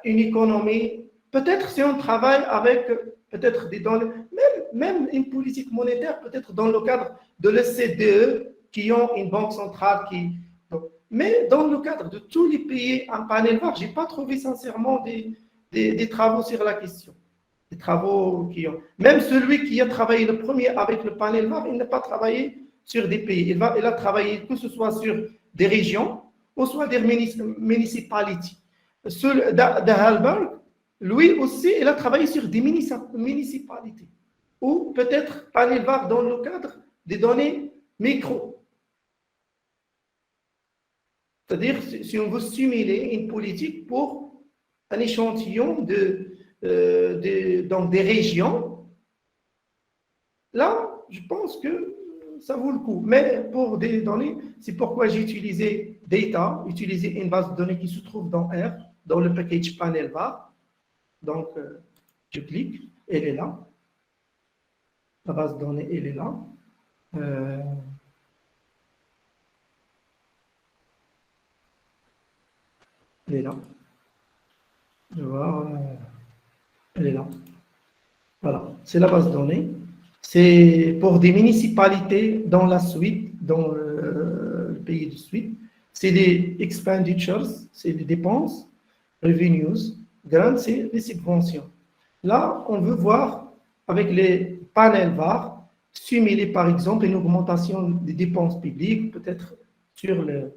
une économie? Peut-être si on travaille avec peut-être même une politique monétaire, peut-être dans le cadre de l'OCDE, qui ont une banque centrale qui... Mais dans le cadre de tous les pays en panel VAR, je n'ai pas trouvé sincèrement des travaux sur la question. Des travaux qui ont... Même celui qui a travaillé le premier avec le panel VAR, il n'a pas travaillé sur des pays. Il a travaillé que ce soit sur des régions ou soit des municipalités. Celui d'Halberg, lui aussi, il a travaillé sur des municipalités. Ou peut-être panel VAR dans le cadre des données micro. C'est-à-dire, si on veut simuler une politique pour un échantillon donc des régions, là, je pense que ça vaut le coup. Mais pour des données, c'est pourquoi j'ai utilisé Data, utiliser une base de données qui se trouve dans R, dans le package panel VAR. Donc, je clique, elle est là. La base de données, elle est là. Elle est là. Je vois, elle est là. Voilà, c'est la base de données. C'est pour des municipalités dans la suite, dans le pays de suite. C'est des expenditures, c'est des dépenses, revenues, grants, c'est des subventions. Là, on veut voir avec les panels VAR, simuler par exemple une augmentation des dépenses publiques, peut-être sur le...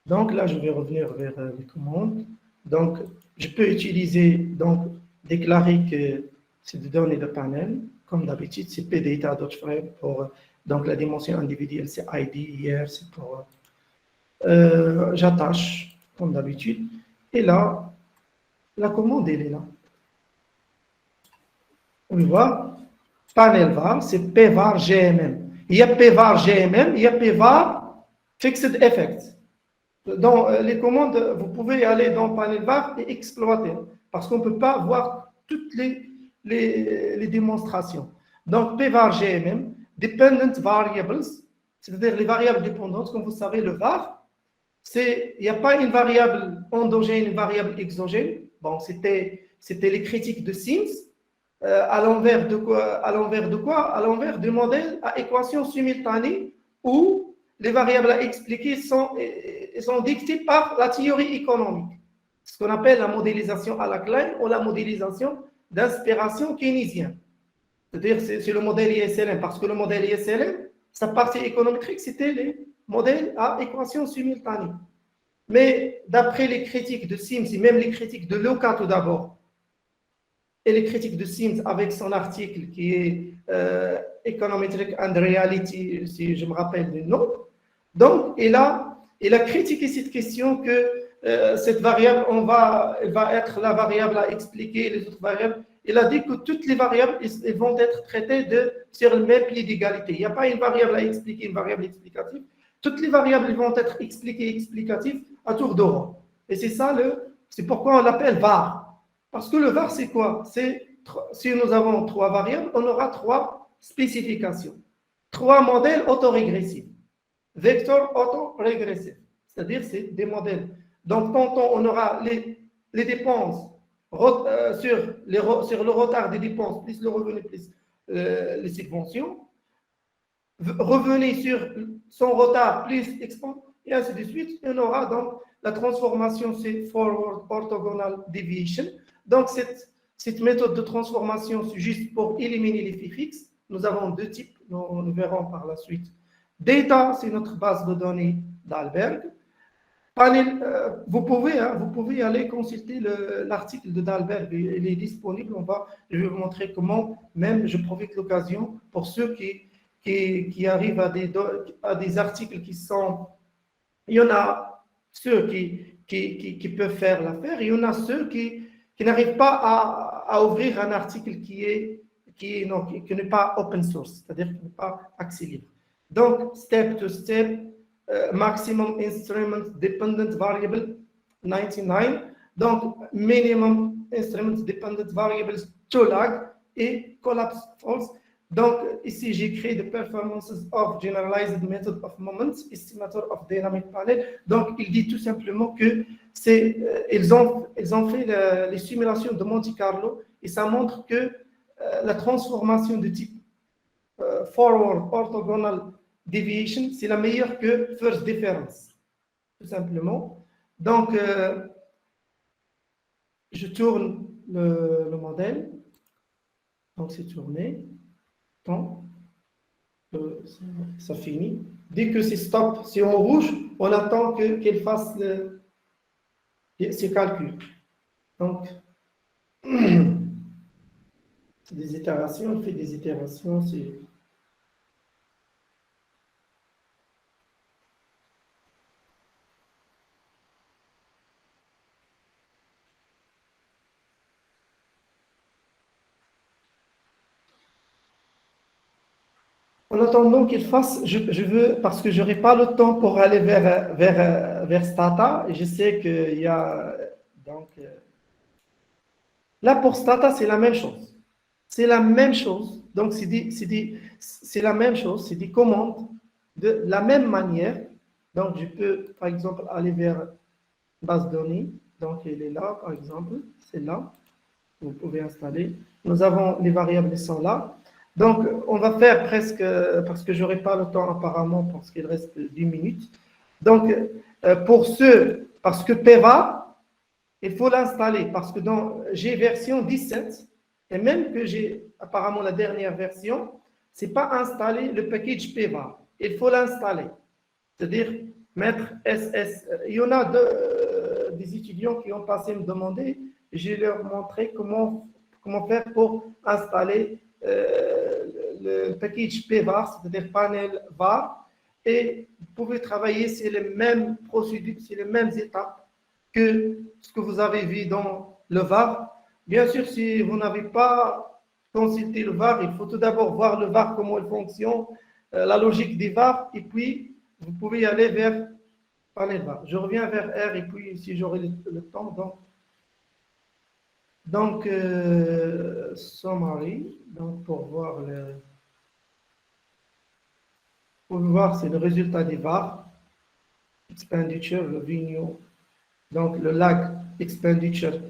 Donc là, je vais revenir vers les commandes. Donc, je peux utiliser, donc, déclarer que c'est des données de panel. Comme d'habitude, c'est pdata.frame pour donc, la dimension individuelle, c'est ID, hier, c'est pour... j'attache, comme d'habitude. Et là, la commande, elle est là. On voit, panel var, c'est pvar GMM. Il y a pvar GMM, il y a pvar fixed effects. Dans les commandes, vous pouvez aller dans panel var et exploiter, parce qu'on ne peut pas voir toutes les démonstrations. Donc, pvar GMM, dependent variables, c'est-à-dire les variables dépendantes, comme vous savez, le var, il n'y a pas une variable endogène, une variable exogène. Bon, c'était les critiques de Sims. À l'envers de quoi? À l'envers du modèle à équation simultanée où les variables à expliquer sont dictées par la théorie économique, ce qu'on appelle la modélisation à la Klein ou la modélisation d'inspiration keynésienne. C'est-à-dire c'est le modèle ISLM, parce que le modèle ISLM, sa partie économétrique, c'était les modèles à équation simultanée. Mais d'après les critiques de Sims et même les critiques de Loka tout d'abord, et les critiques de Sims avec son article qui est Econometric and Reality, si je me rappelle du nom. Donc, il a critiqué cette question que cette variable, elle va être la variable à expliquer les autres variables. Il a dit que toutes les variables elles vont être traitées sur le même pied d'égalité. Il n'y a pas une variable à expliquer, une variable explicative. Toutes les variables vont être expliquées et explicatives à tour de rôle. Et c'est pourquoi on l'appelle VAR. Parce que le VAR, c'est quoi? Si nous avons 3 variables, on aura 3 spécifications. 3 modèles autorégressifs. Vecteurs autorégressifs. C'est-à-dire, c'est des modèles. Donc, quand on aura les dépenses sur le retard des dépenses, plus le revenu, plus les subventions, revenu sur son retard, plus expense, et ainsi de suite, on aura donc la transformation, c'est Forward Orthogonal Deviation. Donc, cette méthode de transformation, c'est juste pour éliminer les phi fixes. Nous avons 2 types, nous verrons par la suite. Data, c'est notre base de données d'Alberg. Vous pouvez aller consulter l'article de Dalberg, il est disponible. Je vais vous montrer comment, même je profite de l'occasion pour ceux qui arrivent à des articles qui sont... Il y en a ceux qui peuvent faire l'affaire, il y en a ceux qui n'arrivent pas à ouvrir un article qui n'est pas open source, c'est-à-dire qui n'est pas accès libre. Donc, step to step, maximum instrument dependent variable 99, donc minimum instrument dependent variables TOLAG et collapse false. Donc, ici, j'ai créé the performances of generalized method of moments, estimator of dynamic panel. Donc, il dit tout simplement que ils ont fait les simulations de Monte Carlo et ça montre que la transformation de type forward orthogonal deviation, c'est la meilleure que first difference, tout simplement. Donc, je tourne le modèle. Donc, c'est tourné. Tant, ça finit. Dès que c'est stop, c'est en rouge, on attend qu'elle fasse ses calculs. Donc, des itérations, on fait des itérations. En attendant qu'il fasse, je veux, parce que je n'aurai pas le temps pour aller vers Stata, et je sais qu'il y a. Donc, là, pour Stata, c'est la même chose. C'est la même chose. Donc, c'est la même chose. C'est des commandes de la même manière. Donc, je peux, par exemple, aller vers base de données. Donc, elle est là, par exemple. C'est là. Vous pouvez installer. Nous avons les variables qui sont là. Donc, on va faire presque, parce que je n'aurai pas le temps apparemment, parce qu'il reste 10 minutes. Donc, pour ceux, parce que PEVA, il faut l'installer, parce que j'ai version 17, et même que j'ai apparemment la dernière version, ce n'est pas installé le package PEVA. Il faut l'installer. C'est-à-dire mettre SS. Il y en a des étudiants qui ont passé me demander, je leur montré comment faire pour installer le package PVAR, c'est-à-dire panel VAR, et vous pouvez travailler sur les mêmes procédures, sur les mêmes étapes que ce que vous avez vu dans le VAR. Bien sûr, si vous n'avez pas consulté le VAR, il faut tout d'abord voir le VAR, comment il fonctionne, la logique des VAR, et puis vous pouvez aller vers panel VAR. Je reviens vers R, et puis si j'aurai le temps, donc, summary, donc pour voir c'est le résultat des VAR, expenditure, revenue, donc le lag expenditure,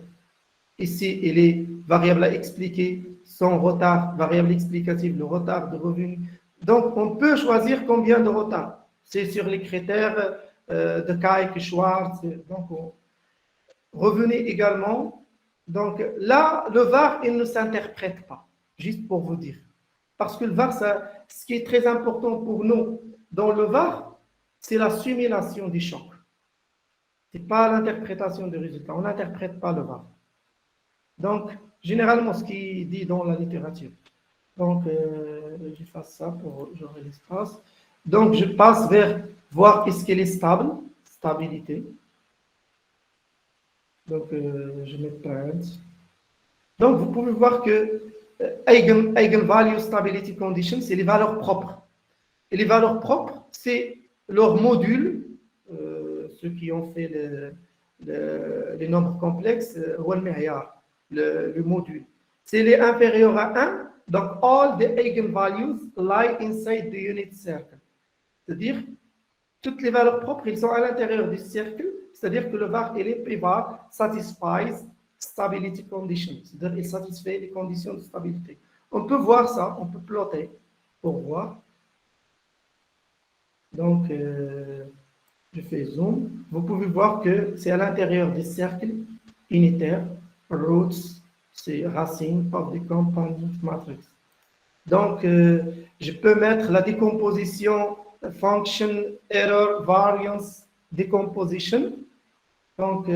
ici il est variable à expliquer, son retard, variable explicative, le retard de revenu. Donc, on peut choisir combien de retard. C'est sur les critères de Kaik, Schwartz, donc revenu également. Donc là, le VAR, il ne s'interprète pas, juste pour vous dire. Parce que le VAR, ce qui est très important pour nous dans le VAR, c'est la simulation du choc. Ce n'est pas l'interprétation du résultat. On n'interprète pas le VAR. Donc, généralement, ce qui est dit dans la littérature. Donc, je fasse ça pour j'aurai l'espace. Donc, je passe vers voir est-ce qu'elle est stable, stabilité. Donc, je mets print. Donc, vous pouvez voir que Eigenvalue Stability Condition, c'est les valeurs propres. Et les valeurs propres, c'est leur module, ceux qui ont fait les nombres complexes, le module. C'est les inférieurs à 1, donc all the eigenvalues lie inside the unit circle. C'est-à-dire, toutes les valeurs propres, ils sont à l'intérieur du cercle, c'est-à-dire que le VAR et les PVAR satisfies stability conditions, c'est-à-dire il satisfait les conditions de stabilité. On peut voir ça, on peut plotter pour voir. Donc, je fais zoom. Vous pouvez voir que c'est à l'intérieur des cercles unitaires, roots, c'est racine of the compound matrix. Donc, je peux mettre la décomposition function, error, variance, decomposition. Donc,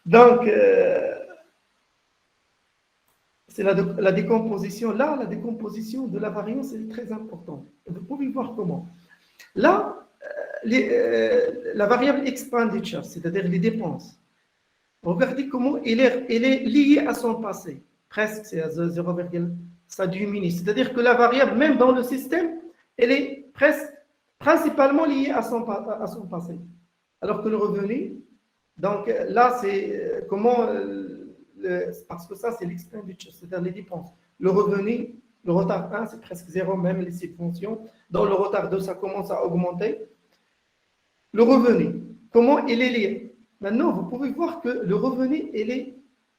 donc, c'est la décomposition. Là, la décomposition de la variance est très importante. Vous pouvez voir comment. Là, la variable expenditure, c'est-à-dire les dépenses. Regardez comment elle est liée à son passé. Presque, c'est à 0, ça diminue. C'est-à-dire que la variable, même dans le système, elle est presque principalement liée à son passé. Alors que le revenu, donc là, c'est comment, parce que ça, c'est l'expenditure, c'est-à-dire les dépenses. Le revenu, le retard 1, c'est presque 0, même les subventions. Dans le retard 2, ça commence à augmenter. Le revenu, comment il est lié? Maintenant, vous pouvez voir que le revenu, il est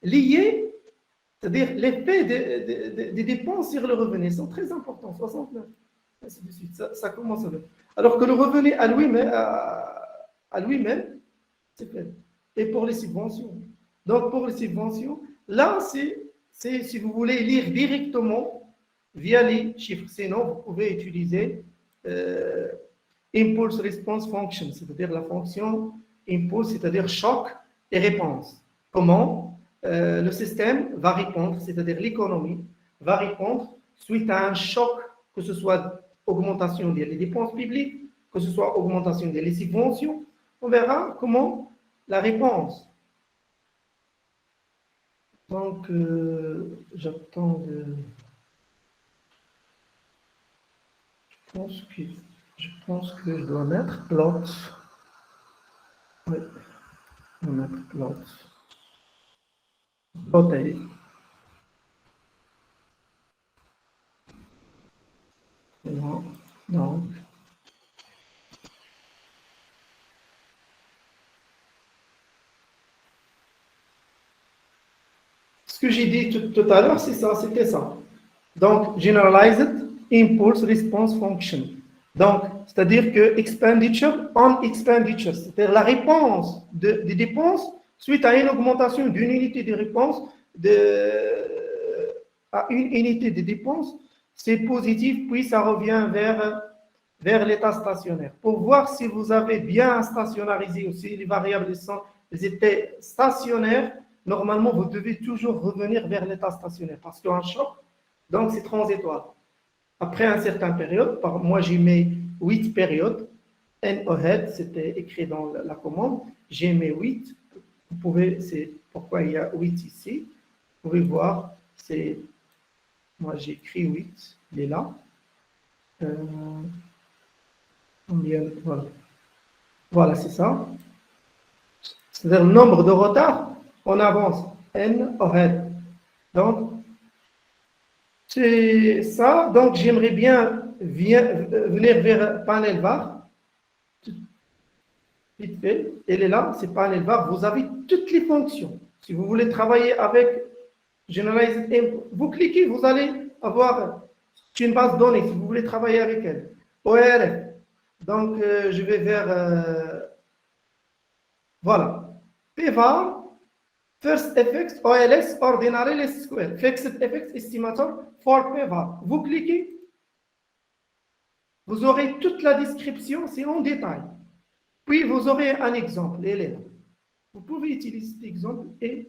liés, c'est-à-dire l'effet des dépenses sur le revenu sont très importants, 69, ainsi de suite. Ça commence avec. Alors que le revenu à lui-même, c'est faible. Et pour les subventions. Donc, pour les subventions, là, c'est si vous voulez lire directement via les chiffres. Sinon, vous pouvez utiliser Impulse Response Function, c'est-à-dire la fonction Impulse, c'est-à-dire choc et réponse. Comment le système va répondre, c'est-à-dire l'économie va répondre suite à un choc, que ce soit augmentation des dépenses publiques, que ce soit augmentation des subventions. On verra comment la réponse. Donc, j'attends de... Je pense que je dois mettre plot. Oui, je vais mettre plot. Plotter. Non, donc. Ce que j'ai dit tout à l'heure, c'est ça, c'était ça. Donc, Generalized Impulse Response Function. Donc, c'est-à-dire que expenditure on expenditure, c'est-à-dire la réponse des dépenses suite à une augmentation d'une unité de réponse à une unité de dépenses, c'est positif, puis ça revient vers l'état stationnaire. Pour voir si vous avez bien stationnarisé aussi les variables étaient stationnaires, normalement, vous devez toujours revenir vers l'état stationnaire parce qu'un choc, donc c'est transitoire. Après une certaine période, moi j'ai mis 8 périodes, N-head, c'était écrit dans la commande, j'ai mis 8, vous pouvez, c'est pourquoi il y a 8 ici, vous pouvez voir, c'est, moi j'ai écrit 8, il est là, voilà, voilà c'est ça, c'est-à-dire le nombre de retards, on avance, N-head, donc c'est ça, donc j'aimerais bien venir vers panel VAR. Vite fait, elle est là, c'est panel VAR. Vous avez toutes les fonctions. Si vous voulez travailler avec Generalized Input, vous cliquez, vous allez avoir une base de données si vous voulez travailler avec elle. ORF. Donc, je vais vers. Voilà. PVAR. First Effects, OLS, Ordinary Least Square, Fixed Effects Estimator for PVAR. Vous cliquez, vous aurez toute la description, c'est en détail. Puis vous aurez un exemple, elle est là. Vous pouvez utiliser cet exemple et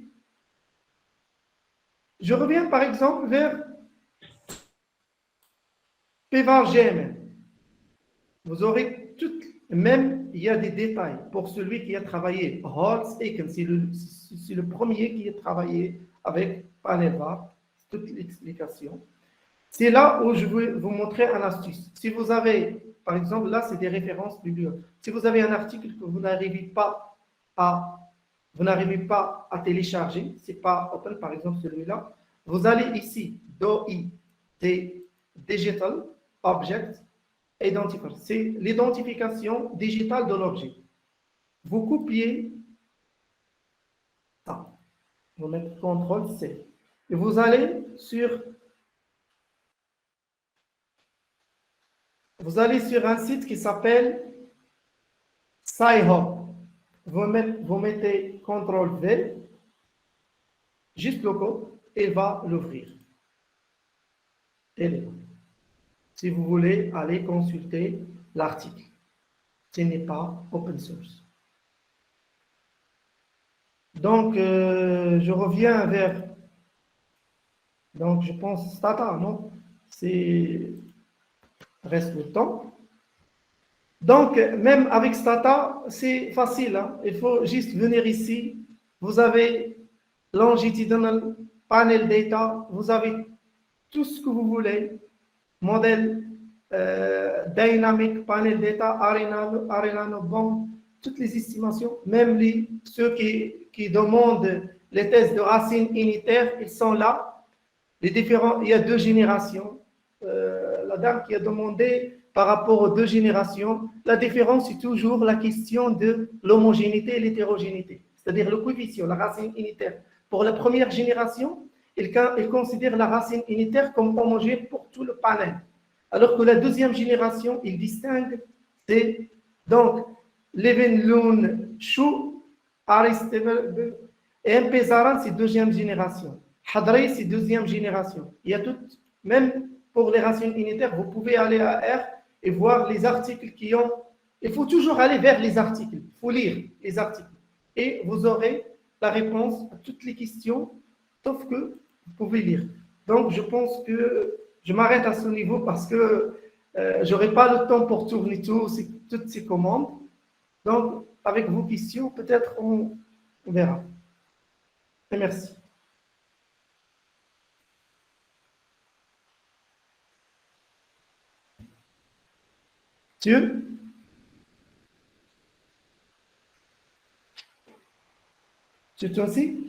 je reviens par exemple vers PVAR GML. Vous aurez toutes, même il y a des détails pour celui qui a travaillé. Holtz-Aiken, c'est le premier qui a travaillé avec panel VAR, toute l'explication. C'est là où je vais vous montrer un astuce. Si vous avez, par exemple, là, c'est des références bibliographiques. Si vous avez un article que vous n'arrivez pas à télécharger, c'est pas open, par exemple, celui-là, vous allez ici, DOI, Digital Object Identifier. C'est l'identification digitale de l'objet. Vous copiez ça. Vous mettez CTRL-C. Et vous allez sur un site qui s'appelle Sci-Hub. Vous mettez CTRL-V, juste le code, et va l'ouvrir. Si vous voulez aller consulter l'article, ce n'est pas open source. Donc, je reviens vers, donc je pense Stata, non? C'est reste le temps. Donc, même avec Stata, c'est facile. Hein? Il faut juste venir ici. Vous avez longitudinal panel data. Vous avez tout ce que vous voulez. Modèle dynamic panel data, Arena bon, toutes les estimations, même ceux qui demandent les tests de racines unitaires, ils sont là. Il y a 2 générations. La dame qui a demandé par rapport aux 2 générations, la différence est toujours la question de l'homogénéité et l'hétérogénéité, c'est-à-dire le coefficient, la racine unitaire Pour la première génération, il considère la racine unitaire comme homogène pour tout le panel. Alors que la deuxième génération, il distingue, c'est donc Levenloon, Chou, Aristotle et MP Zaran, c'est deuxième génération. Hadri, c'est deuxième génération. Il y a tout, même pour les racines unitaires, vous pouvez aller à R et voir les articles qui ont. Il faut toujours aller vers les articles, il faut lire les articles. Et vous aurez la réponse à toutes les questions, sauf que vous pouvez lire. Donc, je pense que je m'arrête à ce niveau parce que je n'aurai pas le temps pour tourner toutes ces commandes. Donc, avec vos questions, peut-être on verra. Et merci. Dieu? Tu toi aussi?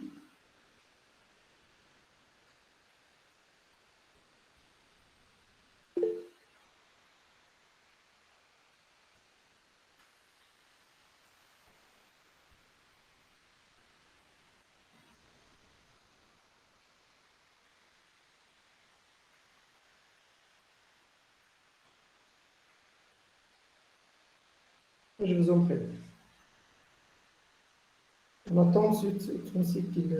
Je vous en prie. On attend ensuite qu'il.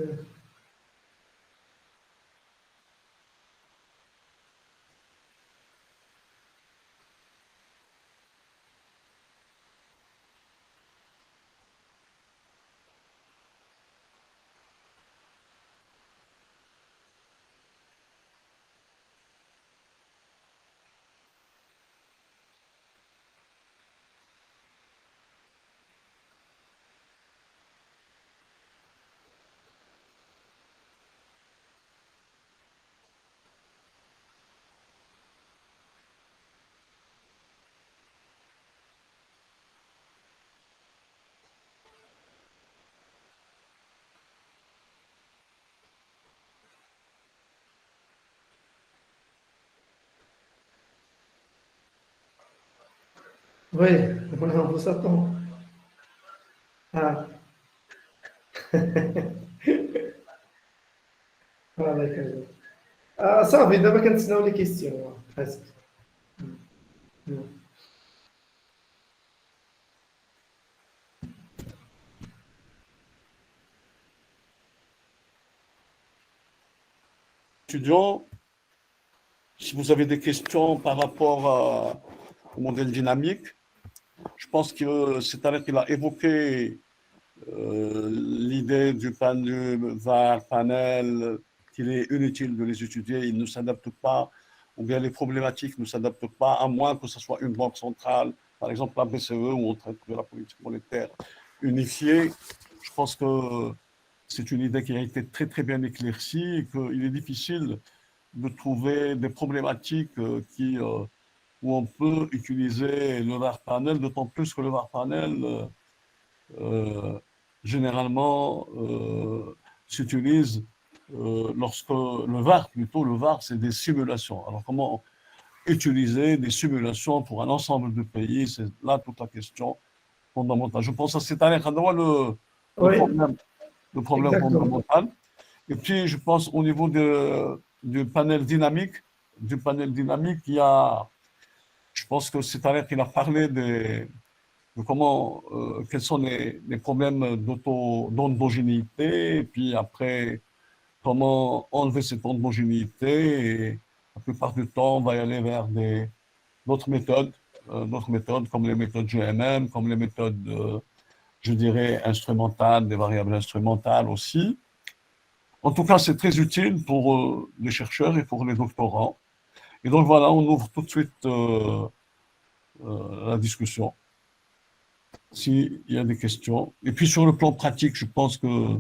Oui, on vous attend. Ah. Ah, d'accord. Ah, صافي دابا كنتسناو لي كيستيون presque.
Étudiants, si vous avez des questions par rapport au modèle dynamique, je pense que c'est-à-dire qu'il a évoqué l'idée du VAR, panel, qu'il est inutile de les étudier, ils ne s'adaptent pas, ou bien les problématiques ne s'adaptent pas, à moins que ce soit une banque centrale, par exemple la BCE, où on traite de la politique monétaire unifiée. Je pense que c'est une idée qui a été très très bien éclaircie et qu'il est difficile de trouver des problématiques où on peut utiliser le VAR panel, d'autant plus que le VAR panel généralement s'utilise lorsque le VAR, plutôt le VAR, c'est des simulations. Alors comment utiliser des simulations pour un ensemble de pays, c'est là toute la question fondamentale. Je pense que c'est le problème fondamental. Et puis je pense au niveau du panel dynamique, il y a, je pense que c'est-à-dire qu'il a parlé de comment, quels sont les problèmes d'endogénéité, et puis après, comment enlever cette endogénéité. Et la plupart du temps, on va y aller vers d'autres méthodes comme les méthodes GMM, comme les méthodes, je dirais, instrumentales, des variables instrumentales aussi. En tout cas, c'est très utile pour les chercheurs et pour les doctorants. Et donc voilà, on ouvre tout de suite la discussion, s'il y a des questions. Et puis sur le plan pratique, je pense que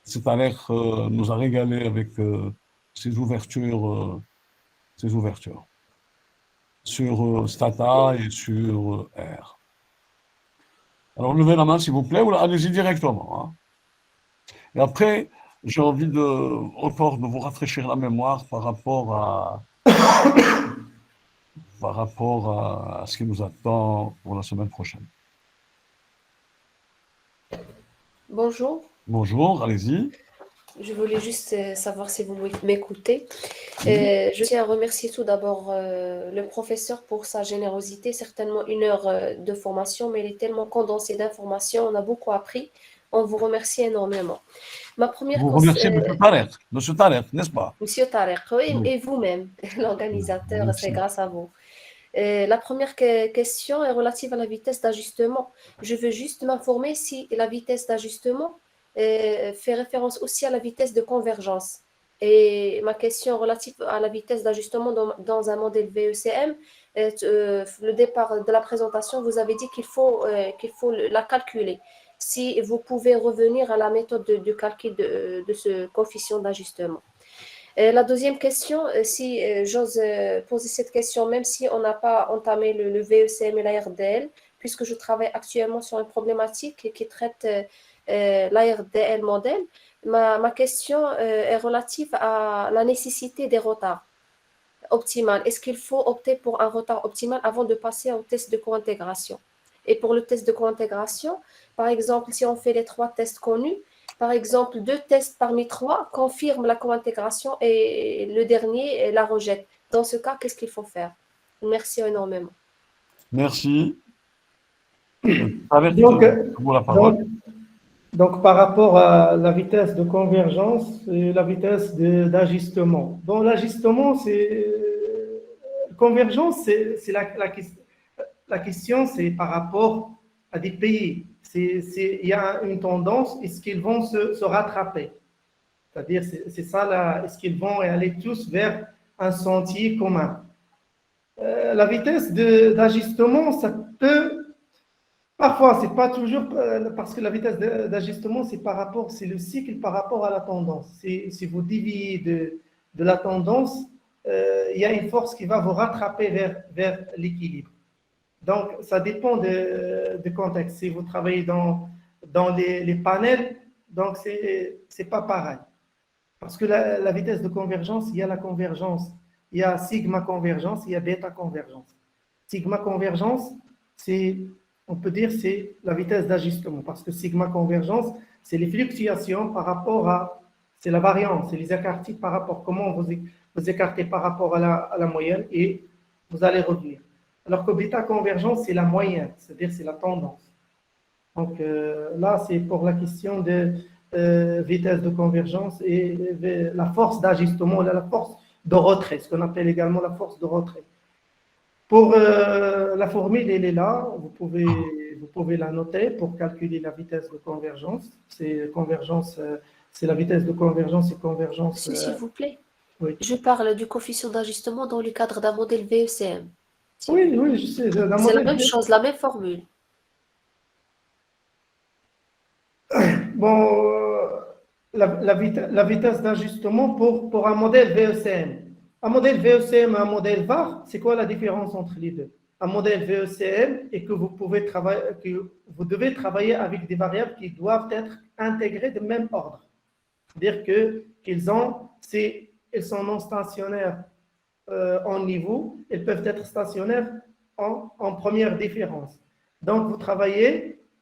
Cetalex nous a régalé avec ses ouvertures sur Stata et sur R. Alors levez la main s'il vous plaît, ou allez-y directement. Hein. Et après, j'ai envie encore de vous rafraîchir la mémoire par rapport à ce qui nous attend pour la semaine prochaine.
Bonjour.
Bonjour, allez-y.
Je voulais juste savoir si vous m'écoutez. Je tiens à remercier tout d'abord le professeur pour sa générosité. Certainement 1 heure de formation, mais elle est tellement condensée d'informations. On a beaucoup appris. On vous remercie énormément. Ma première
Vous remerciez Monsieur Tarek, n'est-ce pas?
Monsieur Tarek, oui,
Oui.
et vous-même, l'organisateur, c'est
Merci.
grâce à vous. La première question est relative à la vitesse d'ajustement. Je veux juste m'informer si la vitesse d'ajustement fait référence aussi à la vitesse de convergence. Et ma question relative à la vitesse d'ajustement dans un modèle VECM, le départ de la présentation, vous avez dit qu'il faut la calculer. Si vous pouvez revenir à la méthode de calcul de ce coefficient d'ajustement. La deuxième question, si j'ose poser cette question, même si on n'a pas entamé le VECM et l'ARDL, puisque je travaille actuellement sur une problématique qui traite l'ARDL modèle, ma question est relative à la nécessité des retards optimaux. Est-ce qu'il faut opter pour un retard optimal avant de passer au test de co-intégration? Et pour le test de co-intégration, par exemple, si on fait les 3 tests connus, par exemple, 2 tests parmi 3 confirment la co-intégration et le dernier la rejette. Dans ce cas, qu'est-ce qu'il faut faire? Merci énormément.
Merci. Tarek,
Donc,
vous la parole.
donc, par rapport à la vitesse de convergence et la vitesse d'ajustement. Bon, l'ajustement, convergence, c'est la question, c'est par rapport à des pays. Il y a une tendance, est-ce qu'ils vont se rattraper? C'est-à-dire, c'est ça, est-ce qu'ils vont aller tous vers un sentier commun? La vitesse d'ajustement, ça peut. Parfois, c'est pas toujours parce que la vitesse d'ajustement, c'est le cycle par rapport à la tendance. Si vous déviez de la tendance, il y a une force qui va vous rattraper vers l'équilibre. Donc, ça dépend du contexte. Si vous travaillez dans les panels, donc c'est pas pareil. Parce que la vitesse de convergence, il y a la convergence, il y a sigma convergence, il y a bêta convergence. Sigma convergence, on peut dire c'est la vitesse d'ajustement, parce que sigma convergence, c'est les fluctuations par rapport c'est la variance, c'est les écartés par rapport, comment vous écartez par rapport à la moyenne et vous allez revenir. Alors que bêta convergence, c'est la moyenne, c'est-à-dire c'est la tendance. Donc là, c'est pour la question de vitesse de convergence et la force d'ajustement, la force de retrait, ce qu'on appelle également la force de retrait. Pour la formule, elle est là, vous pouvez la noter pour calculer la vitesse de convergence. C'est la vitesse de convergence et convergence.
Monsieur, s'il vous plaît,
oui.
Je parle du coefficient d'ajustement dans le cadre d'un modèle VECM.
Oui, je sais.
C'est la même chose, la même formule.
Bon, la vitesse d'ajustement pour un modèle VECM. Un modèle VECM et un modèle VAR, c'est quoi la différence entre les deux? Un modèle VECM est que vous devez travailler avec des variables qui doivent être intégrées de même ordre. C'est-à-dire qu'elles sont non stationnaires en niveau, elles peuvent être stationnaires en première différence. Donc,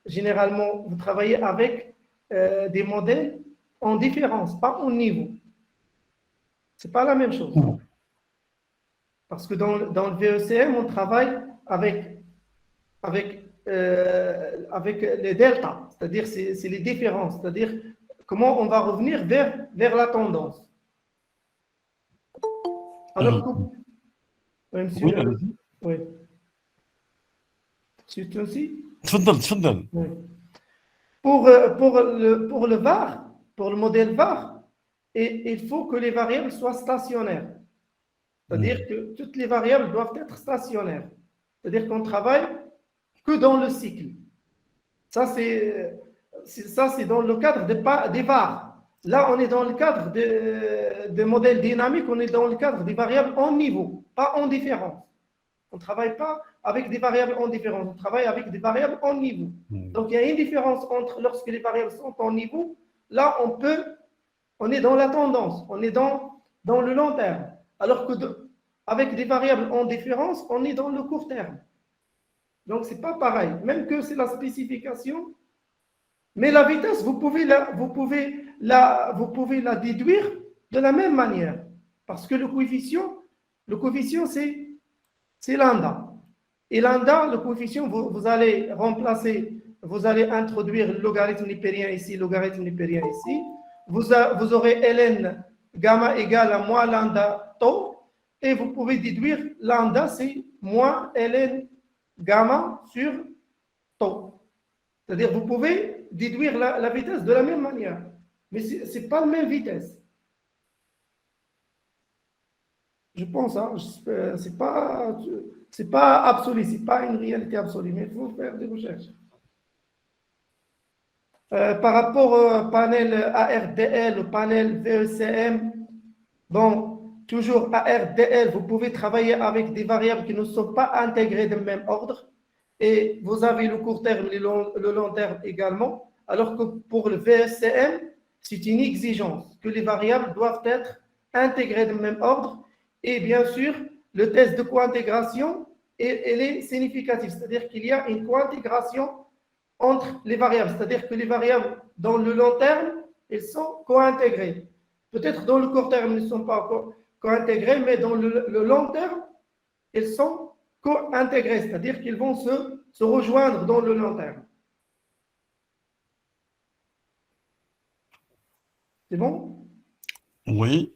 généralement, vous travaillez avec des modèles en différence, pas en niveau. Ce n'est pas la même chose. Parce que dans le VECM, on travaille avec les deltas, c'est-à-dire c'est les différences, c'est-à-dire comment on va revenir vers la tendance. Alors que... Oui, monsieur.
Oui, allez-y.
Oui. C'est aussi.
تفضل.
Oui. Pour le VAR, pour le modèle VAR, il faut que les variables soient stationnaires. C'est-à-dire que toutes les variables doivent être stationnaires. C'est-à-dire qu'on travaille que dans le cycle. Ça, c'est dans le cadre des VAR. Là, on est dans le cadre des modèles dynamiques, on est dans le cadre des variables en niveau, pas en différence. On ne travaille pas avec des variables en différence, on travaille avec des variables en niveau. Donc, il y a une différence entre lorsque les variables sont en niveau, là, on est dans la tendance, on est dans le long terme. Alors que avec des variables en différence, on est dans le court terme. Donc, ce n'est pas pareil, même que c'est la spécification. Mais la vitesse, vous pouvez vous pouvez la déduire de la même manière. Parce que le coefficient c'est lambda. Et lambda, le coefficient, vous allez remplacer, vous allez introduire le logarithme népérien ici, le logarithme népérien ici. Vous aurez ln gamma égale à moins lambda tau. Et vous pouvez déduire lambda, c'est moins ln gamma sur tau. C'est-à-dire, vous pouvez déduire la vitesse de la même manière. Mais ce n'est pas la même vitesse. Je pense, hein, c'est pas absolu, c'est pas une réalité absolue, mais il faut faire des recherches. Par rapport au panel ARDL, au panel VECM, bon, toujours ARDL, vous pouvez travailler avec des variables qui ne sont pas intégrées de même ordre, et vous avez le court terme et le long terme également, alors que pour le VECM, c'est une exigence que les variables doivent être intégrées de même ordre. Et bien sûr, le test de co-intégration, elle est significative, c'est-à-dire qu'il y a une co-intégration entre les variables, c'est-à-dire que les variables dans le long terme, elles sont co-intégrées. Peut-être dans le court terme, elles ne sont pas co-intégrées, mais dans le long terme, elles sont co-intégrées, c'est-à-dire qu'ils vont se rejoindre dans le long terme. C'est bon?
Oui.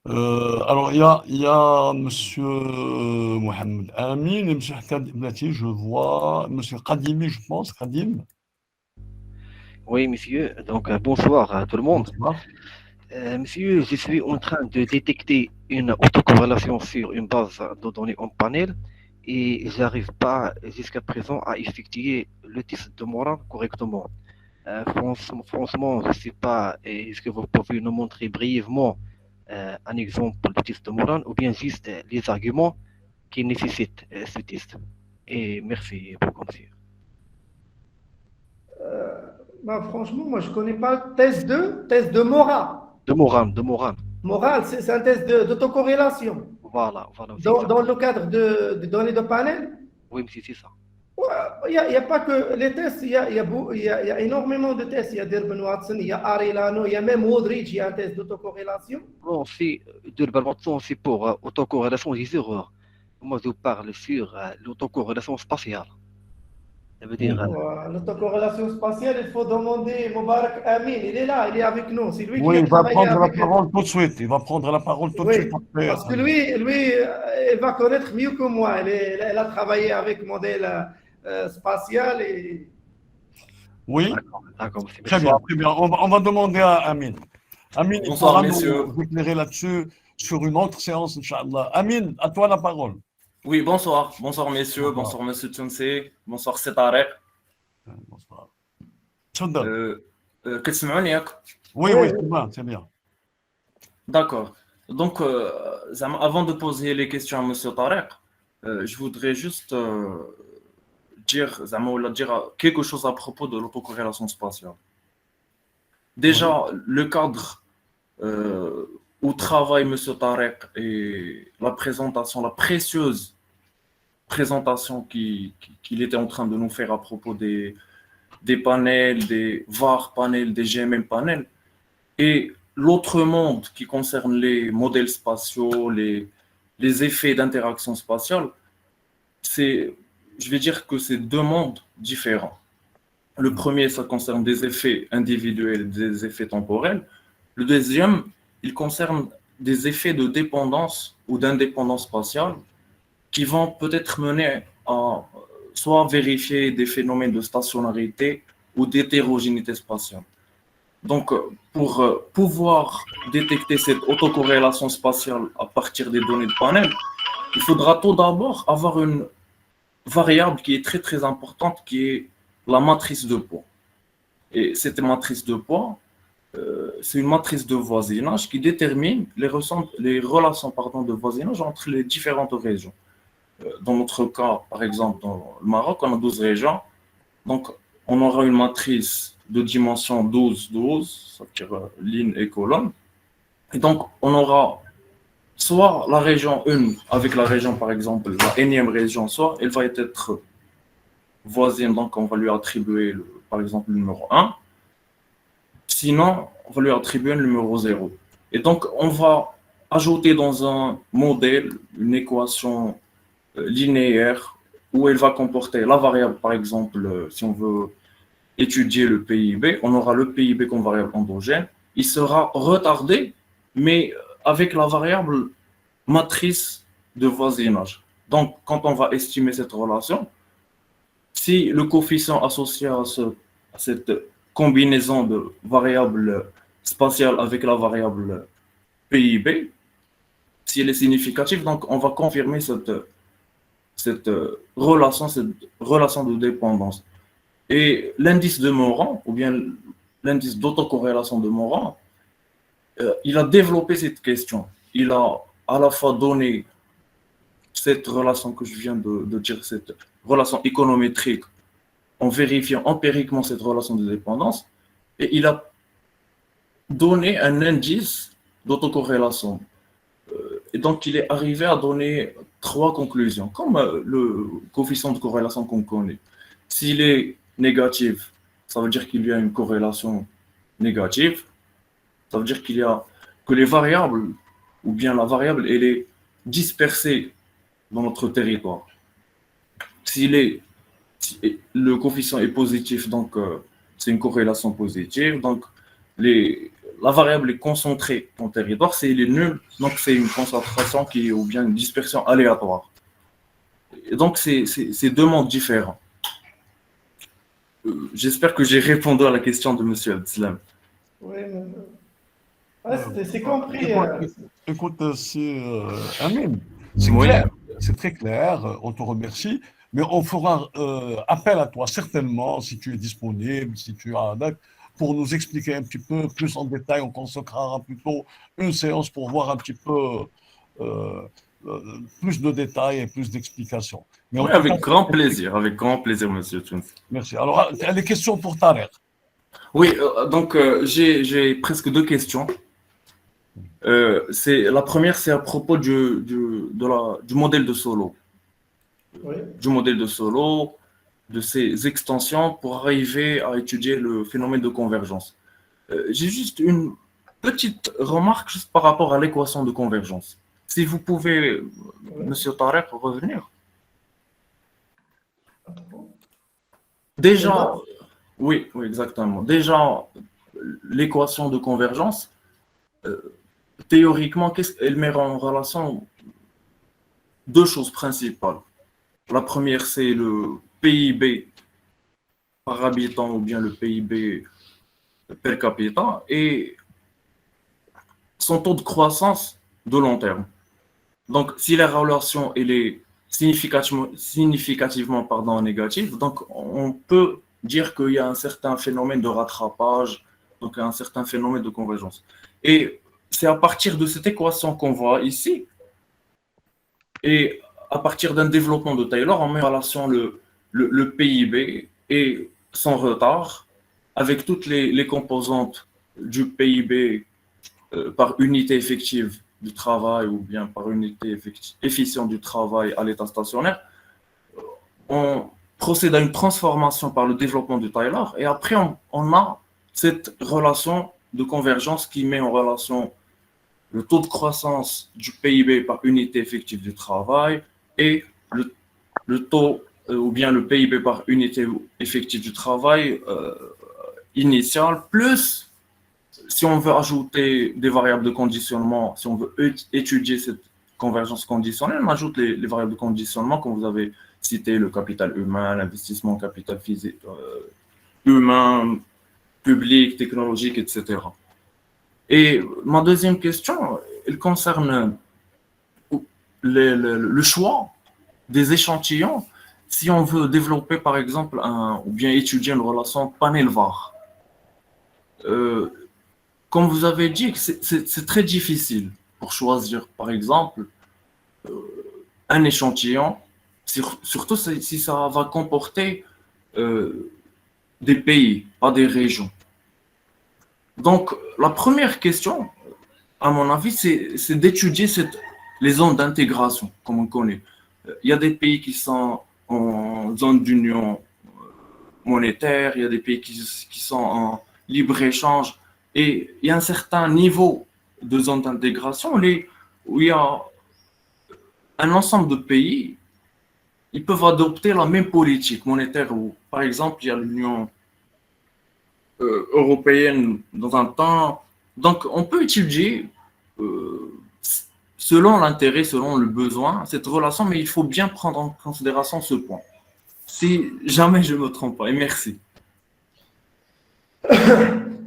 Alors, il y a Monsieur Mohamed Amin et Monsieur Hakkad Blati, je vois, Monsieur Kadimi, je pense, Kadim.
Oui, monsieur. Donc, bonsoir à tout le monde.
Bonsoir.
Monsieur, je suis en train de détecter une autocorrélation sur une base de données en panel et j'arrive pas jusqu'à présent à effectuer le test de Morin correctement. Franchement, je ne sais pas, est-ce que vous pouvez nous montrer brièvement un exemple de test de Morin ou bien juste les arguments qui nécessitent ce test. Et merci beaucoup, monsieur.
Bah, franchement, moi, je ne connais pas le test de Mora.
De Morin.
Moral, c'est un test d'autocorrélation.
Voilà.
Dans le cadre de données de panel,
Oui, monsieur, c'est ça.
il n'y a pas que les tests, il y a énormément de tests. Il y a Durbin Watson, il y a Arellano, il y a même Woodridge, il y a un test d'autocorrélation.
Non, c'est de Watson, c'est pour autocorrélation des erreurs. Moi, je parle sur l'autocorrélation spatiale. Ça veut dire,
L'autocorrélation spatiale, il faut demander Mubarak Amin. Il est là, il est avec nous. C'est lui
Oui,
qui a
il va
travaillé
prendre la
avec
parole tout de suite. Il va prendre la parole tout de
Oui,
suite après.
parce que lui, il va connaître mieux que moi. Elle a travaillé avec modèle spatial et
Oui,
d'accord, monsieur.
très bien. On va demander à Amin. Amin, il
Bonsoir,
pourra
messieurs.
nous éclairer là-dessus sur une autre séance, Inch'Allah. Amin, à toi la parole.
Oui, bonsoir. Bonsoir, messieurs. Bonsoir, monsieur Tchounsi. Bonsoir, c'est Tarek.
Bonsoir. Tfadal.
كتسمعوني ياك؟
Oui, c'est bien.
D'accord. Donc, avant de poser les questions à monsieur Tarek, je voudrais juste dire quelque chose à propos de l'autocorrélation spatiale. Déjà, le cadre où travaille monsieur Tarek et la précieuse présentation qu'il était en train de nous faire à propos des panels, des VAR panels, des GMM panels, et l'autre monde qui concerne les modèles spatiaux, les effets d'interaction spatiale, je vais dire que c'est deux mondes différents. Le premier, ça concerne des effets individuels, des effets temporels. Le deuxième, il concerne des effets de dépendance ou d'indépendance spatiale qui vont peut-être mener à soit vérifier des phénomènes de stationnarité ou d'hétérogénéité spatiale. Donc, pour pouvoir détecter cette autocorrélation spatiale à partir des données de panel, il faudra tout d'abord avoir une variable qui est très très importante, qui est la matrice de poids. Et cette matrice de poids, c'est une matrice de voisinage qui détermine les relations de voisinage entre les différentes régions. Dans notre cas, par exemple, dans le Maroc, on a 12 régions. Donc, on aura une matrice de dimension 12-12, c'est-à-dire ligne et colonne. Et donc, on aura soit la région 1 avec la région, par exemple, la énième région, soit elle va être voisine, donc on va lui attribuer, par exemple, le numéro 1. Sinon, on va lui attribuer un numéro 0. Et donc, on va ajouter dans un modèle une équation linéaire où elle va comporter la variable, par exemple, si on veut étudier le PIB, on aura le PIB comme variable endogène. Il sera retardé, mais avec la variable matrice de voisinage. Donc, quand on va estimer cette relation, si le coefficient associé à cette combinaison de variables spatiales avec la variable PIB, si elle est significative, donc on va confirmer cette relation de dépendance. Et l'indice de Morand, ou bien l'indice d'autocorrélation de Morand, il a développé cette question. Il a à la fois donné cette relation que je viens de dire, cette relation économétrique, en vérifiant empiriquement cette relation de dépendance, et il a donné un indice d'autocorrélation. Et donc, il est arrivé à donner 3 conclusions, comme le coefficient de corrélation qu'on connaît. S'il est négatif, ça veut dire qu'il y a une corrélation négative. Ça veut dire que les variables, ou bien la variable, elle est dispersée dans notre territoire. Si le coefficient est positif, donc c'est une corrélation positive. Donc, la variable est concentrée dans le territoire. Si elle est nulle, donc c'est une concentration ou bien une dispersion aléatoire. Et donc, c'est 2 mondes différents. J'espère que j'ai répondu à la question de M. Abdeslam.
Oui, c'est compris.
Écoute, Amine, c'est
Oui.
clair, c'est très clair, on te remercie, mais on fera appel à toi certainement si tu es disponible, si tu as date, pour nous expliquer un petit peu plus en détail. On consacrera plutôt une séance pour voir un petit peu plus de détails et plus d'explications. Mais
Oui, avec grand plaisir, monsieur Tounes.
Merci. Alors, tu as des questions pour Tarek?
Oui, donc j'ai presque 2 questions. La première, c'est à propos du modèle de Solow.
Oui.
Du modèle de Solow, de ses extensions pour arriver à étudier le phénomène de convergence. J'ai juste une petite remarque juste par rapport à l'équation de convergence. Si vous pouvez, monsieur Tarek, revenir. Déjà, oui, exactement. Déjà, l'équation de convergence, théoriquement, elle met en relation 2 choses principales. La première, c'est le PIB par habitant ou bien le PIB per capita et son taux de croissance de long terme. Donc, si la relation elle est significativement négative, donc on peut dire qu'il y a un certain phénomène de rattrapage, donc un certain phénomène de convergence. Et c'est à partir de cette équation qu'on voit ici, et à partir d'un développement de Taylor, on met en relation le PIB et son retard avec toutes les composantes du PIB par unité effective du travail ou bien par unité efficiente du travail à l'état stationnaire. On procède à une transformation par le développement de Taylor et après on a cette relation de convergence qui met en relation le taux de croissance du PIB par unité effective du travail et le taux ou bien le PIB par unité effective du travail initial, plus si on veut ajouter des variables de conditionnement, si on veut étudier cette convergence conditionnelle, on ajoute les variables de conditionnement, comme vous avez cité, le capital humain, l'investissement en capital physique, humain, public, technologique, etc. Et ma deuxième question, elle concerne le choix des échantillons si on veut développer, par exemple, ou bien étudier une relation panel-var. Comme vous avez dit, c'est très difficile pour choisir, par exemple, un échantillon, surtout si ça va comporter des pays, pas des régions. Donc, la première question, à mon avis, c'est d'étudier les zones d'intégration, comme on connaît. Il y a des pays qui sont en zone d'union monétaire, il y a des pays qui sont en libre-échange Et il y a un certain niveau de zone d'intégration où il y a un ensemble de pays, ils peuvent adopter la même politique monétaire. Où, par exemple, il y a l'Union européenne dans un temps. Donc, on peut étudier euh, selon l'intérêt, selon le besoin, cette relation, mais il faut bien prendre en considération ce point. Si jamais je ne me trompe pas, et merci.